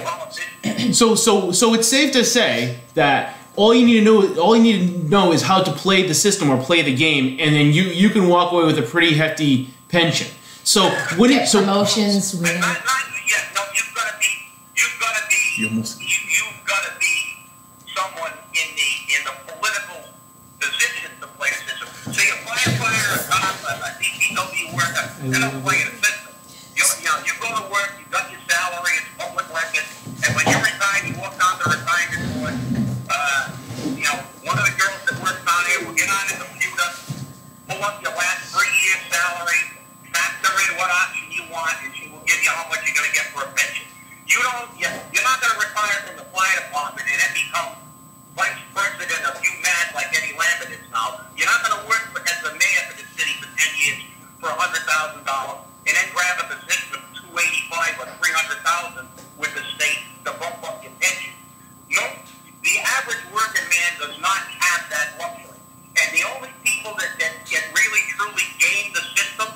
So it's safe to say that all you need to know is how to play the system or play the game, and then you can walk away with a pretty hefty pension. So promotions. You've got to be someone in the political position to play the system. Say a firefighter, a cop, a DPW worker, they don't play the system. You go to work, you got your salary, it's public record, and when you retire, you walk down to the retirement board. One of the girls that works down there will get on the computer, pull up your last 3 years' salary, factor in what option you want, and she will give you how much you're going to get for a pension. You're not going to retire from the fire department and then become vice president of UMass like Eddie Lambert is now. You're not going to work as the mayor for the city for 10 years for $100,000 and then grab a position of $285,000 or $300,000 with the state to bump up your pension. No, the average working man does not have that luxury. And the only people that get really truly game the system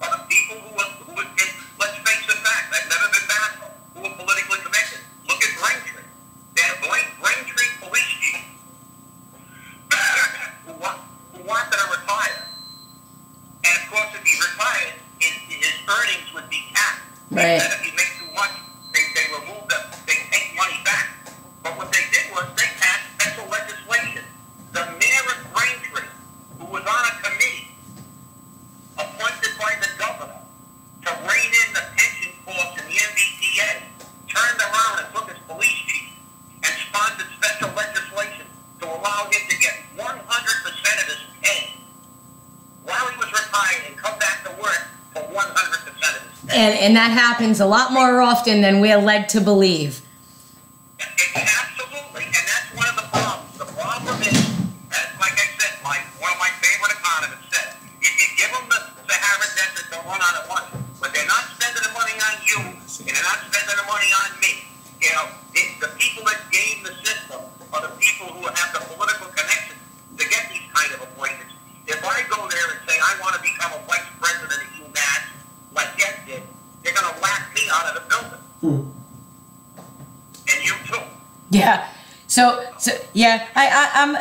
are the people who let's face the fact, I've never been baffled, who are politically connected. Look at Braintree. They have Braintree police chief who wanted to retire. And of course, if he retired, his earnings would be capped. Right. And then if he makes too much, they take money back. But what they did was they passed special legislation. The mayor of Braintree, who was on a committee appointed by the governor to rein in the pension costs in the MBTA, turned around and took his police chief and sponsored special legislation to allow him to get 100% of his pay while he was retired and come back to work for 100% of his pay. And that happens a lot more often than we're led to believe. Absolutely, and that's one of the problems. The problem is, like I said, one of my favorite economists said, if you give them the Sahara Desert, they'll run out of money. But they're not spending the money on you, and they're not spending the money on me. The people that game the system are the people who have the political connections to get these kind of appointments. If I go there and say, I want to become a vice president of UMass, like Ed did, they're going to laugh me out of the building. And you too. Yeah. So yeah, I'm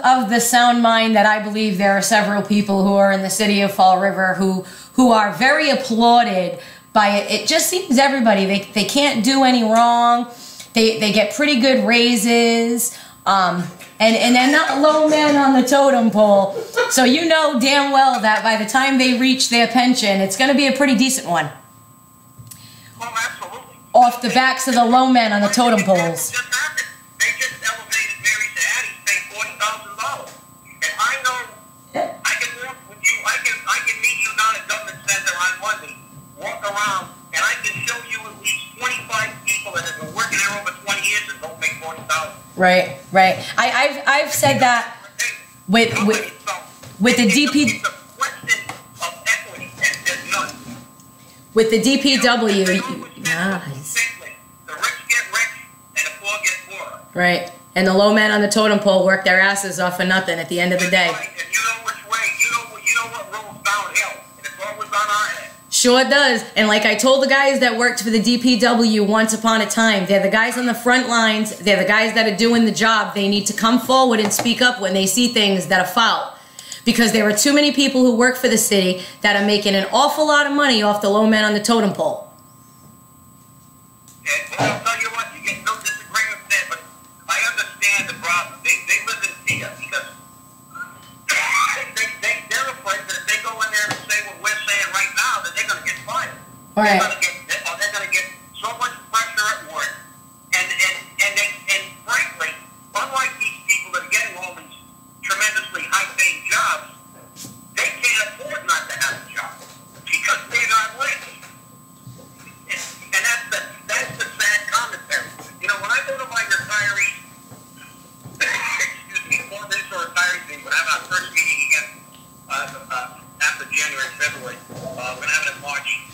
of the sound mind that I believe there are several people who are in the city of Fall River who are very applauded by it. It just seems everybody they can't do any wrong. They get pretty good raises. And they're not low men on the totem pole. So you know damn well that by the time they reach their pension, it's going to be a pretty decent one. Oh, absolutely. Off the backs of the low men on the totem poles. Just happened. They just elevated Mary Sahadi's pay $40,000. And I know I can walk with you down at Government Center on Monday, walk around, and I can show you at least 25 people that have been working there over 20 years and don't make $40,000. Right. I've said that with the DP. It's a question of equity, and there's none. With the DPW. Nice. The rich get rich, and the poor get poorer. Right. And the low men on the totem pole work their asses off for nothing at the end of the day. Right. And you know which way, you know what rolls downhill, and it's always on our head. Sure does. And like I told the guys that worked for the DPW once upon a time, they're the guys on the front lines. They're the guys that are doing the job. They need to come forward and speak up when they see things that are foul. Because there are too many people who work for the city that are making an awful lot of money off the low men on the totem pole. And I'll tell you what, you get no disagreement there, but I understand the problem. They live in fear because they're afraid that if they go in there and say what we're saying right now, that they're going to get fired. Right. They're going to get so much pressure at work. And frankly, unlike these people that are getting all these tremendously high-paying jobs, they can't afford not to have a job because they're not rich. And that's the sad commentary. You know, when I go to my retirees, excuse me, before this or retirees meeting, we're having our first meeting again after January, February. We're going to have it in March.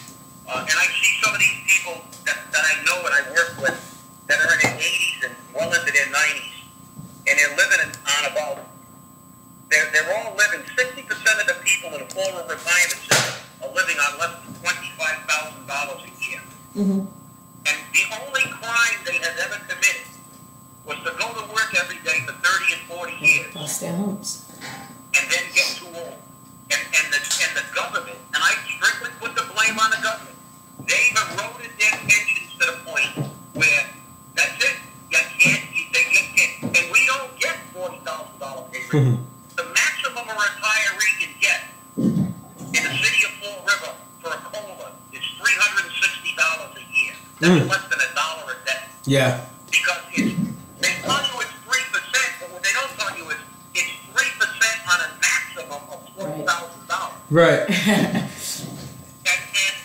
And I see some of these people that I know and I work with that are in their 80s and well into their 90s. And they're living on about, they're all living, 60% of the people in the former retirement system are living on less than $25,000 a year. Mm-hmm. And the only crime they have ever committed was to go to work every day for 30 and 40 years Lost their homes. and then get too old. And the government, and I strictly put the blame on the government, they've eroded their pensions to the point where that's it. They can't. And we don't get $40,000 pay raise. The maximum a retiree can get in the city of Fall River for a COLA is $360 a year. That's less than $1 a day. Yeah. Because they tell you it's 3%, but what they don't tell you is it's 3% on a maximum of $12,000. Right. And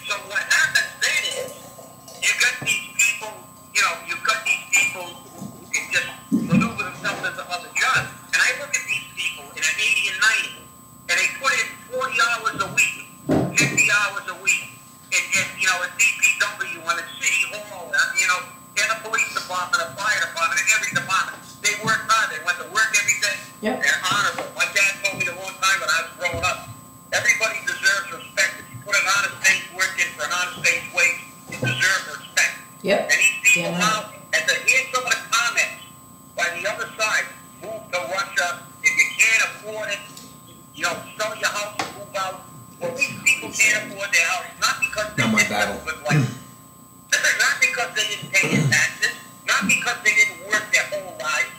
so what happens then is you got these people, you've got these people who can just maneuver themselves into other jobs. And I look at these people in an 80 and 90, and they put in 40 hours a week, 50 hours a week, and at DPW and at City Hall, in the police department, the fire department, and every department. They work hard. They went to work every day. Yep. They're honorable. My dad told me the one time when I was growing up, everybody deserves respect. If you put an honest day's work in for an honest day's wage, you deserve respect. Yep. And these people Yeah. now, and to hear some of the comments by the other side, move to Russia, if you can't afford it, sell your house and move out. Well, these people can't afford their house, not because they Not my didn't battle. have a good life. Not because they didn't pay their taxes, not because they didn't work their whole lives.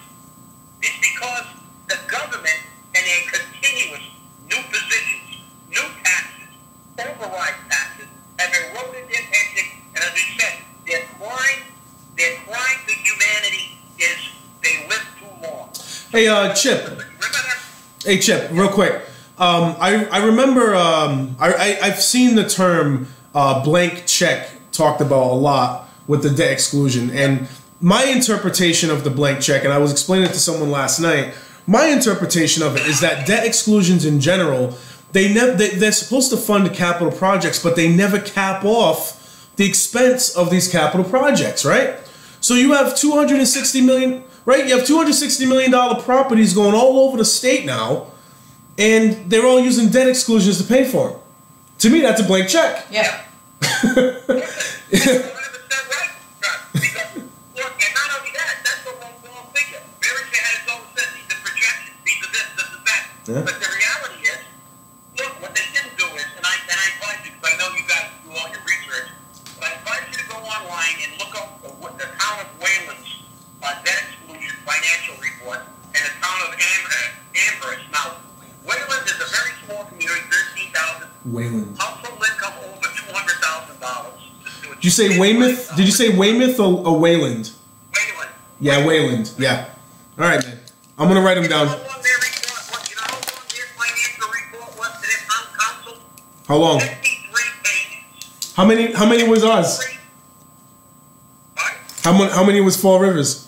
It's because the government and their continuous new positions, new taxes, override taxes, have eroded their pension. And as I said, their crime to humanity is they live too long. Hey, Chip. Remember that? Hey, Chip, real quick. I remember I've seen the term blank check talked about a lot with the debt exclusion, and my interpretation of the blank check, and I was explaining it to someone last night, my interpretation of it is that debt exclusions in general, they're supposed to fund capital projects, but they never cap off the expense of these capital projects, right? So you have $260 million, right? You have $260 million properties going all over the state now, and they're all using debt exclusions to pay for them. To me, that's a blank check. Yeah. 100% right, because, look, and not only that, that's the wrong figure. America has its own set, these are projections, these are this is that. Yeah. But the reality is, look, what they didn't do is, and I advise you, because I know you guys do all your research, but I advise you to go online and look up the town of Wayland's debt exclusion financial report and the town of Amherst. Now, Wayland is a very small community, 13,000. Wayland. Household income over $200,000. Did you say Weymouth? Did you say Weymouth or Wayland? Wayland. Yeah, Wayland. Yeah. All right, man. I'm gonna write them down. You know how long their financial report was to their town council? How long? 53 pages. How many was ours? What? How many was Fall Rivers?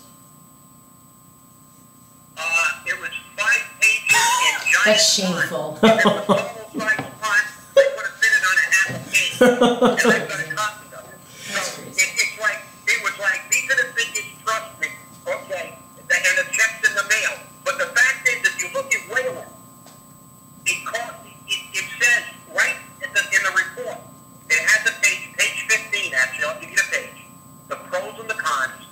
It was 5 pages in giant That's shameful. font. If it was normal-sized font, they would have fit it on a half a page. And I've got a copy of it. So it's like, it was like, these are the figures, trust me, okay, and the checks in the mail. But the fact is, if you look at Wayland, it says right in the report, it has a page 15 actually, I'll give you the page, the pros and the cons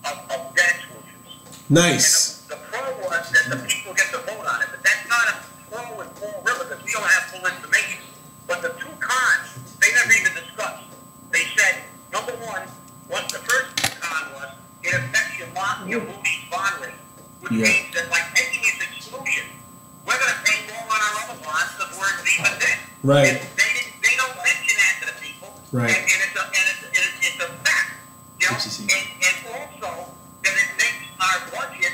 of debt exclusions. Nice. And the pro was that the people get to vote on it, but that's not a pro in Fall River because we don't have full information. But the two cons, they never even discussed. They said, number one, the first con was it affects your Moody's bond rate, which means that by taking this exclusion, we're going to pay more on our other bonds because we're in deeper debt. Right. And they don't mention that to the people. Right. And it's a fact. You know? And also that it makes our budget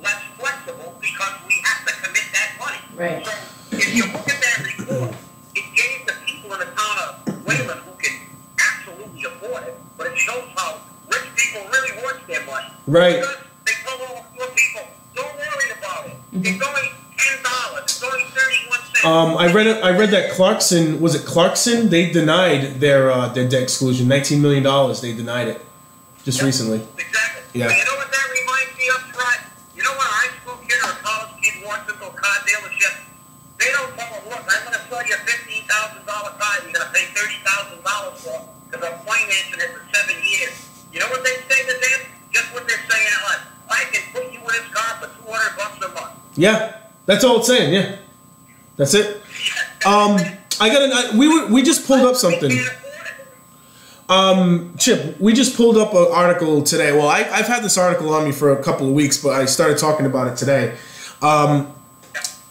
less flexible because we have to commit that money. Right. So if you look at that report, it gave the people in the town of Wayland who can absolutely afford it, but it shows how rich people really want their money. Right. Because they told all the poor people, don't worry about it. It's only $10. It's only 31 cents. I read that Clarkson, was it Clarkson? They denied their debt exclusion, $19 million. They denied it just recently. Exactly. Yeah. But you know what that reminds me of, Trot? You know when a high school kid or a college kid walks into a car dealership, they don't tell them, look, I'm going to sell you a $15,000 car you're going to pay $30,000 for because I'm financing it for 7 years. You know what they say to them? Just what they're saying to us. I can put you in this car for $200 a month. Yeah, that's all it's saying. Yeah, that's it. We just pulled up something. Chip, we just pulled up an article today. Well, I've had this article on me for a couple of weeks, but I started talking about it today.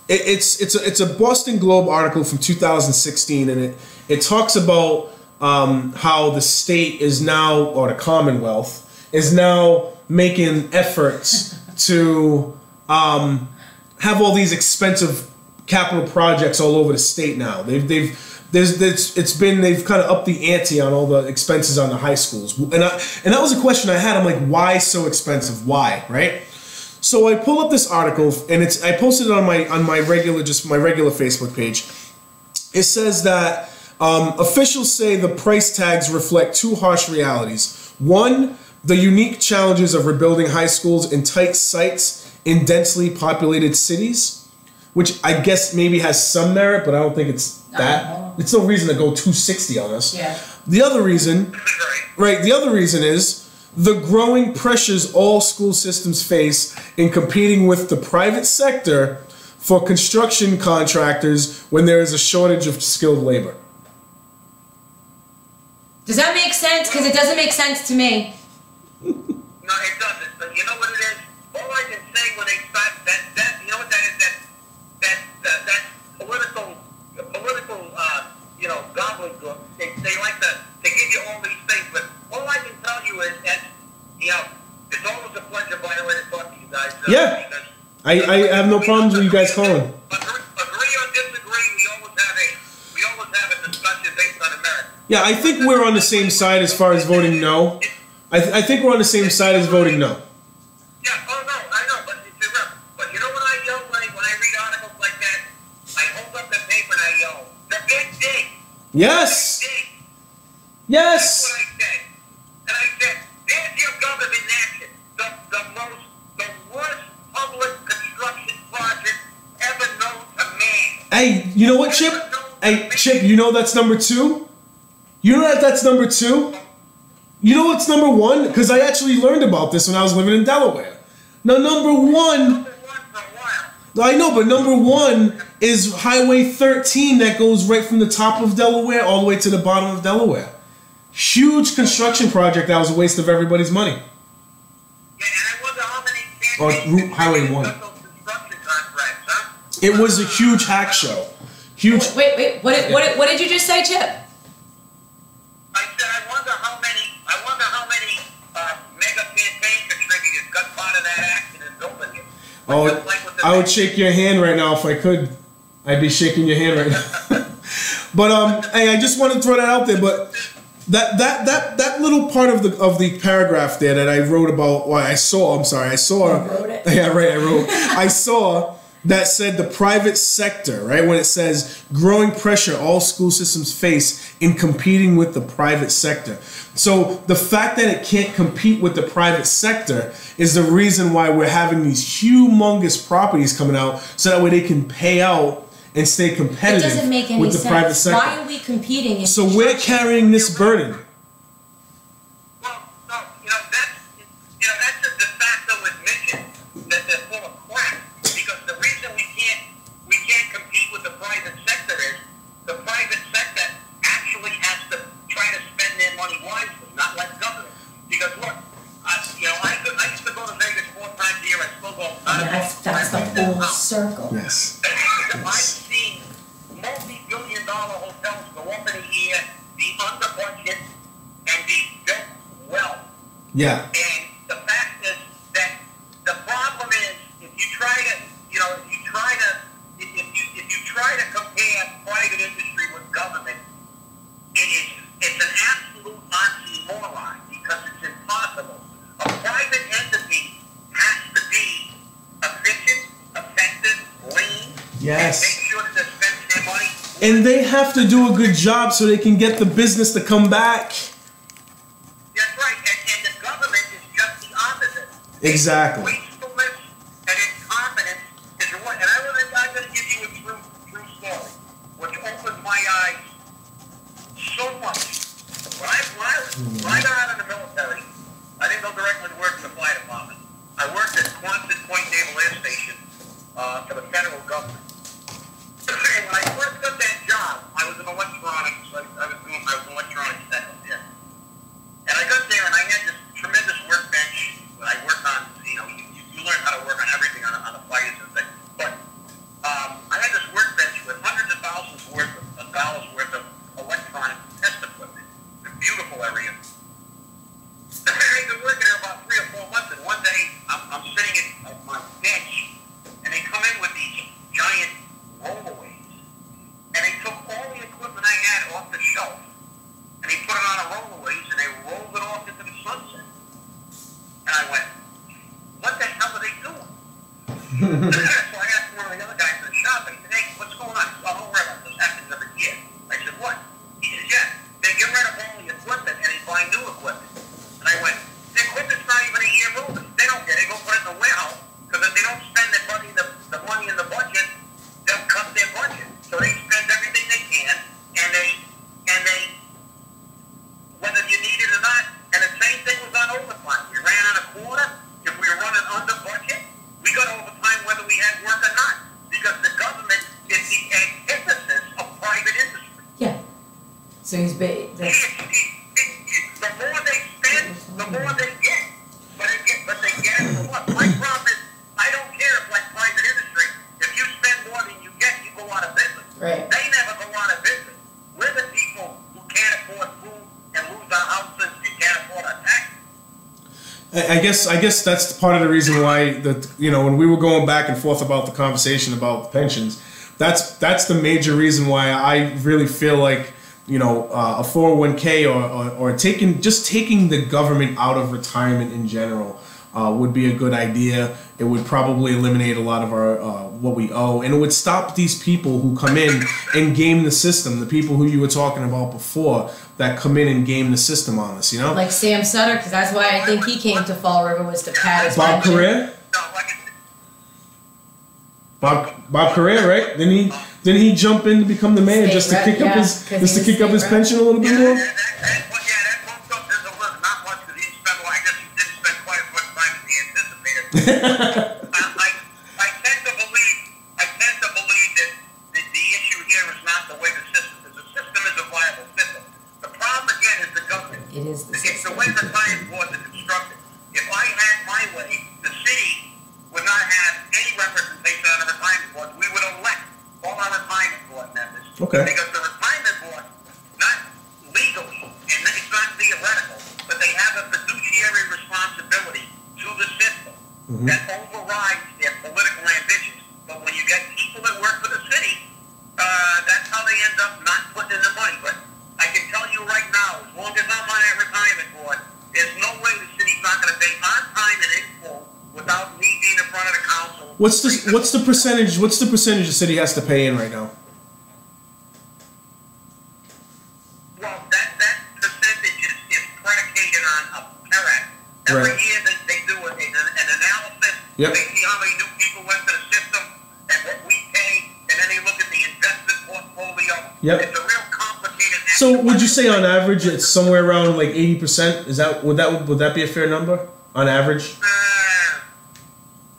It's a Boston Globe article from 2016, and it talks about how the state is now, or the Commonwealth is now making efforts to have all these expensive capital projects all over the state now. They've kind of upped the ante on all the expenses on the high schools, and that was a question I had. I'm like, why so expensive? Why, right? So I pull up this article, and I posted it on my regular Facebook page. It says that officials say the price tags reflect two harsh realities. One, the unique challenges of rebuilding high schools in tight sites in densely populated cities, which I guess maybe has some merit, but I don't think it's that. It's no reason to go 260 on us. Yeah. The other reason is the growing pressures all school systems face in competing with the private sector for construction contractors when there is a shortage of skilled labor. Does that make sense? Because it doesn't make sense to me. No, it doesn't. But you know what it is? All I can say when they start that you know what that is? That political gobbledygook. They like to give you all these things, but all I can tell you is that it's always a pleasure, by the way, to talk to you guys. Yeah, I have no problems with you guys calling. Agree or disagree, we always have a discussion based on the merit. Yeah, I think we're on the same side as far as voting no. I think we're on the same side as voting no. Yeah, I know, but it's irrelevant. But you know what I yell when I read articles like that? I hold up the paper and I yell, the big dig. Yes. The big dig. Yes. That's what I said. And I said, there's your government in action. The worst public construction project ever known to man. Hey, you know what, Chip? Hey, Chip, you know that's number 2? You know that's number 2? You know what's number 1? Because I actually learned about this when I was living in Delaware. Now, number 1... Number 1 for a while. I know, but number 1 is Highway 13 that goes right from the top of Delaware all the way to the bottom of Delaware. Huge construction project that was a waste of everybody's money. Yeah, and I wonder how many Route Highway 1. got those construction contracts, huh? It was a huge hack show. Huge. Wait. What did you just say, Chip? I said, I wonder how many mega campaign contributors got part of that action in building it. I would shake your hand right now if I could. I'd be shaking your hand right now. But hey, I just want to throw that out there. But that little part of the paragraph there that I wrote about, well, I saw. I'm sorry, I saw. You wrote it? Yeah, right. I saw that said the private sector, right? When it says growing pressure all school systems face in competing with the private sector. So the fact that it can't compete with the private sector is the reason why we're having these humongous properties coming out, so that way they can pay out and stay competitive It doesn't make any with the sense. private sector. Why are we competing? So we're carrying this burden. Well, no, that's a de facto admission that they're full of crap. Because the reason we can't compete with the private sector is the private sector actually has to try to spend their money wisely, not like government. Because look, I used to go to Vegas 4 times a year. I still go. That's the full circle. Yes. I've seen multi-billion-dollar hotels go up in a year, be under budget, and be built well. Yeah. And the fact is that the problem is if you try to compare private industry with government, it's an absolute oxymoron because it's impossible. A private entity has to be efficient, effective, lean, Yes. and make sure that they're spending their money. And they have to do a good job so they can get the business to come back. That's right, and the government is just the opposite. Exactly. Wastefulness and incompetence is what, and I'm going to give you a true story, which opened my eyes so much. When I got out of the military, I didn't go directly to work in the fire department. I worked at Quonset Point Naval Air Station for the federal government. And when I first got that job, I was in electronics. I was an electronics tech up there. And I got there and I had this tremendous workbench that I worked on. You learn how to work on everything on the fires and things. But I had this workbench with hundreds of thousands of dollars worth of electronic test equipment. It's a beautiful area. I'd been working there about 3 or 4 months, and one day I'm sitting at my bench, and they come in with these giant rollaways, and they took all the equipment I had off the shelf, and they put it on a rollaways, and they rolled it off into the sunset. And I went, what the hell are they doing? So I asked one of the other guys in the shop, and he said, hey, what's going on? He said, oh, don't worry about this. This happens every year. I said, what? He said, yeah, they get rid of all the equipment, and they buy new equipment. And I went, the equipment's not even a year old. They don't get it. They go put it in the warehouse, because if they don't spend the money in the budget, they'll cut their budget. So they spend everything they can, and they whether you need it or not. And the same thing was on overtime. We ran on a quarter. If we were running under budget, we got overtime whether we had work or not, because the government is the antithesis of private industry. Yeah. So he's big. The more they spend, the more they get. But they get it for what? My problem is, I don't care if, like private industry, if you spend more than you get, you go out of business. Right. They never go out of business. We're the people who can't afford food and lose our houses and can't afford our taxes. I guess that's part of the reason why when we were going back and forth about the conversation about pensions, that's the major reason why I really feel like a 401k or taking the government out of retirement in general would be a good idea. It would probably eliminate a lot of our what we owe, and it would stop these people who come in and game the system. The people who you were talking about before that come in and game the system on us, Like Sam Sutter, because that's why I think he came to Fall River, was to pad his Bob pension. Correa. No, like Bob Correa, right? Didn't he jump in to become the mayor State just to rep, kick yeah, up 'cause his he was state rep. pension a little bit more? that bumped up his alert, not much, because he spent, I guess he didn't spend quite as much time as he anticipated. I tend to believe that the issue here is not the way the system is. The system is a viable system. The problem again is the government. It is the It's the system. way the science boards are constructed. If I had my way, the city would not have any representation on the retirement board. We would elect all our retirement board members. Okay. Because the retirement board, not legally, and it's not theoretical, but they have a fiduciary responsibility to the system that overrides their political ambitions. But when you get people that work for the city, that's how they end up not putting What's the percentage? What's the percentage the city has to pay in right now? Well, that percentage is predicated on a PERAC. Every Right. year they do an analysis. Yep. They see how many new people went to the system and what we pay, and then they look at the investment portfolio. Yep. It's a real complicated. So would you say on average it's somewhere around like 80%? Is that would that be a fair number on average?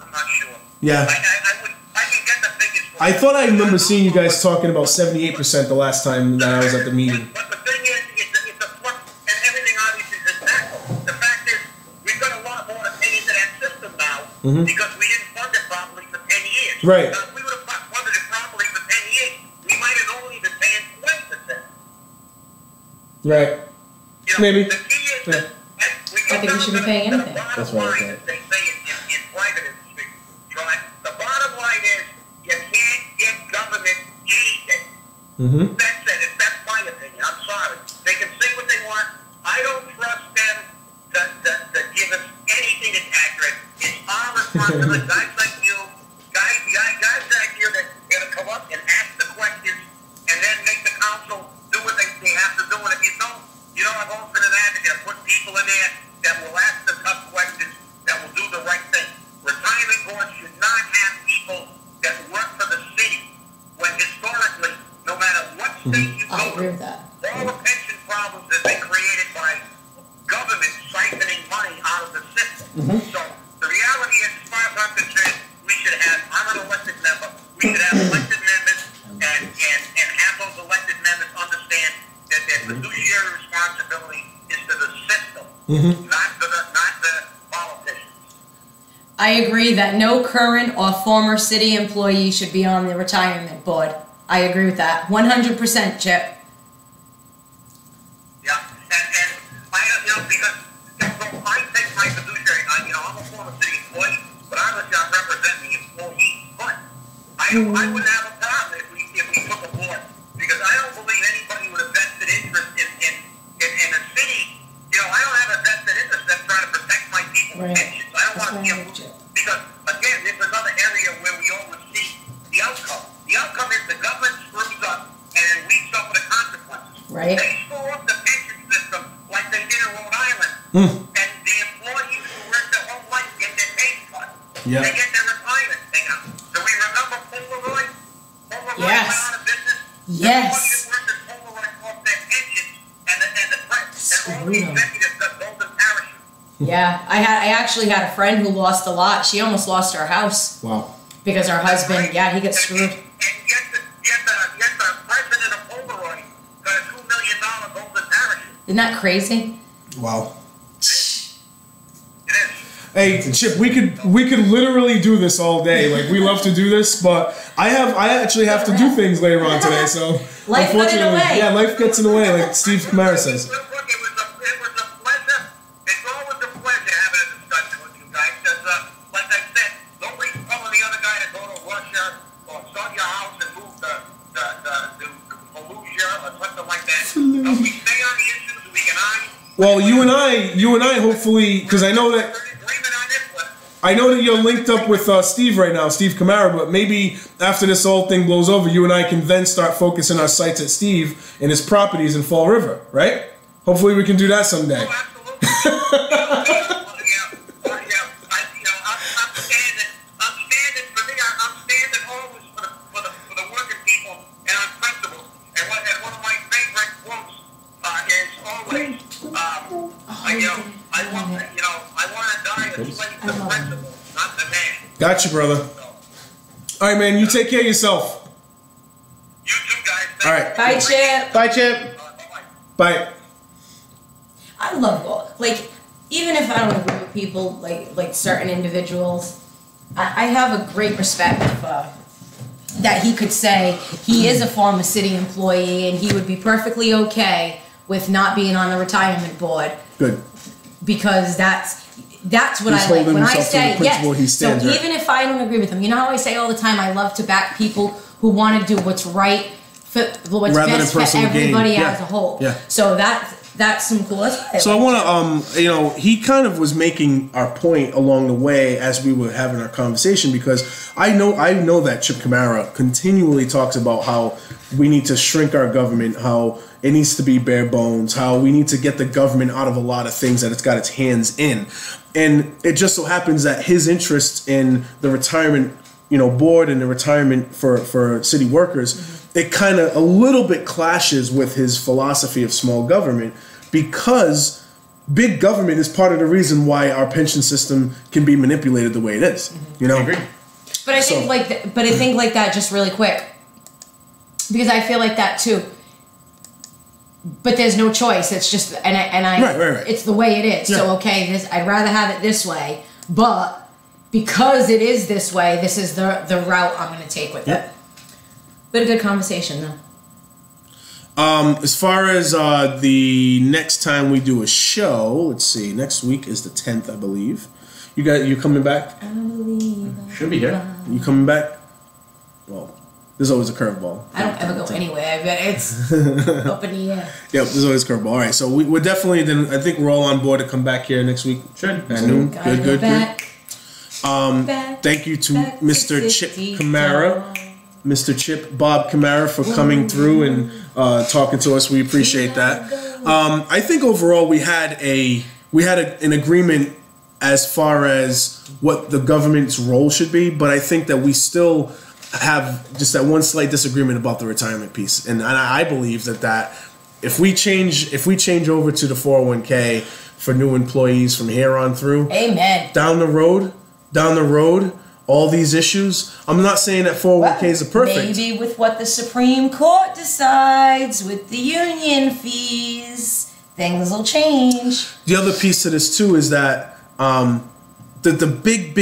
I'm not sure. Yeah. I can get the figures. For I you. thought I remember seeing you guys talking about 78% the last time that I was at the meeting. But the thing is, it's a flux, and everything obviously is exact. The fact is, we've got a lot more to pay into that system now because we didn't fund it properly for 10 years. Right. Now, if we would have funded it properly for 10 years, we might have only been paying 20%. Right. You know, Maybe. The key is that we I think we should be paying anything. That's what I line, thought. as they say in private industry, John, the bottom line is you can't give government anything. Mm-hmm. That's it. That's my opinion. I'm sorry. They can say what they want. I don't trust them to give us anything that's accurate. It's our responsibility. Guys like you, guys like you that are going to come up and ask the questions and then make the council do what they have to do. And if you don't, I've always been an advocate of putting people in there that will ask the tough questions, that will do the right thing. Retirement boards should not have people that work for the city when historically, no matter what state you I go agree to, with that. all the pension problems have been created by government siphoning money out of the system. So the reality is, as far as I'm concerned, we should have, I'm an elected member, we should have elected members and have those elected members understand that their fiduciary responsibility is to the system, not the politicians. I agree that no current or former city employee should be on the retirement board. I agree with that. 100%, Chip. Yeah, and I, because so I take my fiduciary, I'm a former city employee, but obviously I'm representing the employee. But I wouldn't have a problem if we took a board, because I don't believe anybody with a vested interest in a city. I don't have a vested interest in trying to protect my people's Right. pensions. I don't That's want to right, see Chip. because again, there's another area where we always see the outcome. The outcome is the government screws up and then we suffer the consequences. Right. They screw up the pension system like they did in Rhode Island, and the employees who work their whole life get their pay cut. Yeah. They get their retirement thing up. Do we remember Polaroid? Polaroid Yes. went out of business. Yes. The workers at Polaroid lost their pensions, and all the Screw 'em. executives got golden parachute. Yeah, I actually had a friend who lost a lot. She almost lost her house Wow. because her husband, Right. yeah, he got screwed. And yet the president of Polaroid got a $2 million golden parachute. Isn't that crazy? Wow. It is. Hey, Chip, we could literally do this all day. Like, we love to do this, but I actually have to do things later on today. So Life got in the way. yeah, life gets in the way, like Steve Kamara says. Look, it was a pleasure. It's always a pleasure having a discussion with you guys. Because, like I said, nobody's telling the other guy to go to Russia or sell your house and move to Fallujah or something like that. We stay on the issues. We can argue. Well, you and I, hopefully, because I know that. We're in agreement on this one. I know that you're linked up with Steve right now, Steve Kamara, but maybe after this whole thing blows over, you and I can then start focusing our sights at Steve and his properties in Fall River, right? Hopefully we can do that someday. Oh, absolutely. I'm standing always for the working people and on principle. And one of my favorite quotes is always, I want to die a slave to principle, not the man. Gotcha, brother. So, All right, man, you take care of yourself. you two guys. All right. Bye, Chip. Bye, Chip. Bye-bye. Bye. I love gold. Like, even if I don't agree with people, like certain individuals, I have a great respect for that he could say he is a former city employee and he would be perfectly okay with not being on the retirement board Good. because that's what He's I like. holding When I himself to say the principle he yes, so stands, right? even if I don't agree with him, you know how I say all the time, I love to back people who want to do what's right, what's Rather than best for personal gain. everybody Yeah. as a whole. Yeah. So that's That's some cool. So I want to, he kind of was making our point along the way as we were having our conversation, because I know that Chip Kamara continually talks about how we need to shrink our government, how it needs to be bare bones, how we need to get the government out of a lot of things that it's got its hands in. And it just so happens that his interest in the retirement, board and the retirement for city workers, it kind of a little bit clashes with his philosophy of small government, because big government is part of the reason why our pension system can be manipulated the way it is. I agree. But I think like that just really quick, because I feel like that too. But there's no choice. It's just right. It's the way it is. Yeah. So I'd rather have it this way, but because it is this way, this is the route I'm going to take with it. But a good conversation though. As far as the next time we do a show, let's see. Next week is the 10th, I believe. You coming back? I believe should be here. You coming back? Well, there's always a curveball. I don't ever go anywhere. It's up in the air. Yep, there's always a curveball. All right, so we're definitely then. I think we're all on board to come back here next week. Sure. At noon. Good. Thank you to Mr. Chip Kamara. Mr. Chip Bob Kamara for coming through and talking to us. We appreciate that. I think overall we had an agreement as far as what the government's role should be, but I think that we still have just that one slight disagreement about the retirement piece. And I believe that if we change over to the 401k for new employees from here on through, amen. Down the road, all these issues. I'm not saying that 401ks are perfect. Maybe with what the Supreme Court decides with the union fees, things will change. The other piece to this too is that the big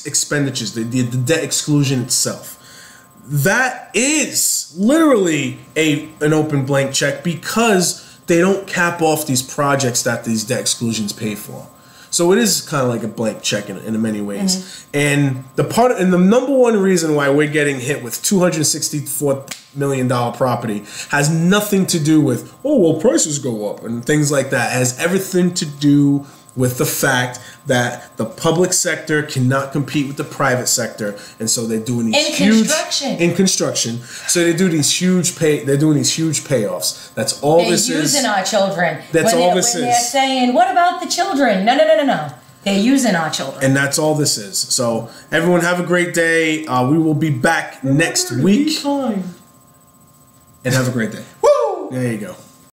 expenditures, the debt exclusion itself, that is literally an open blank check, because they don't cap off these projects that these debt exclusions pay for. So it is kind of like a blank check in many ways. And the number one reason why we're getting hit with $264 million property has nothing to do with, prices go up and things like that. It has everything to do with the fact that the public sector cannot compete with the private sector, and so they're doing these in construction. So they do these they're doing these huge payoffs. That's all this is. They're using our children. That's all this is. When they're saying, "What about the children?" No. They're using our children. And that's all this is. So everyone have a great day. We will be back next week. And have a great day. Woo! There you go.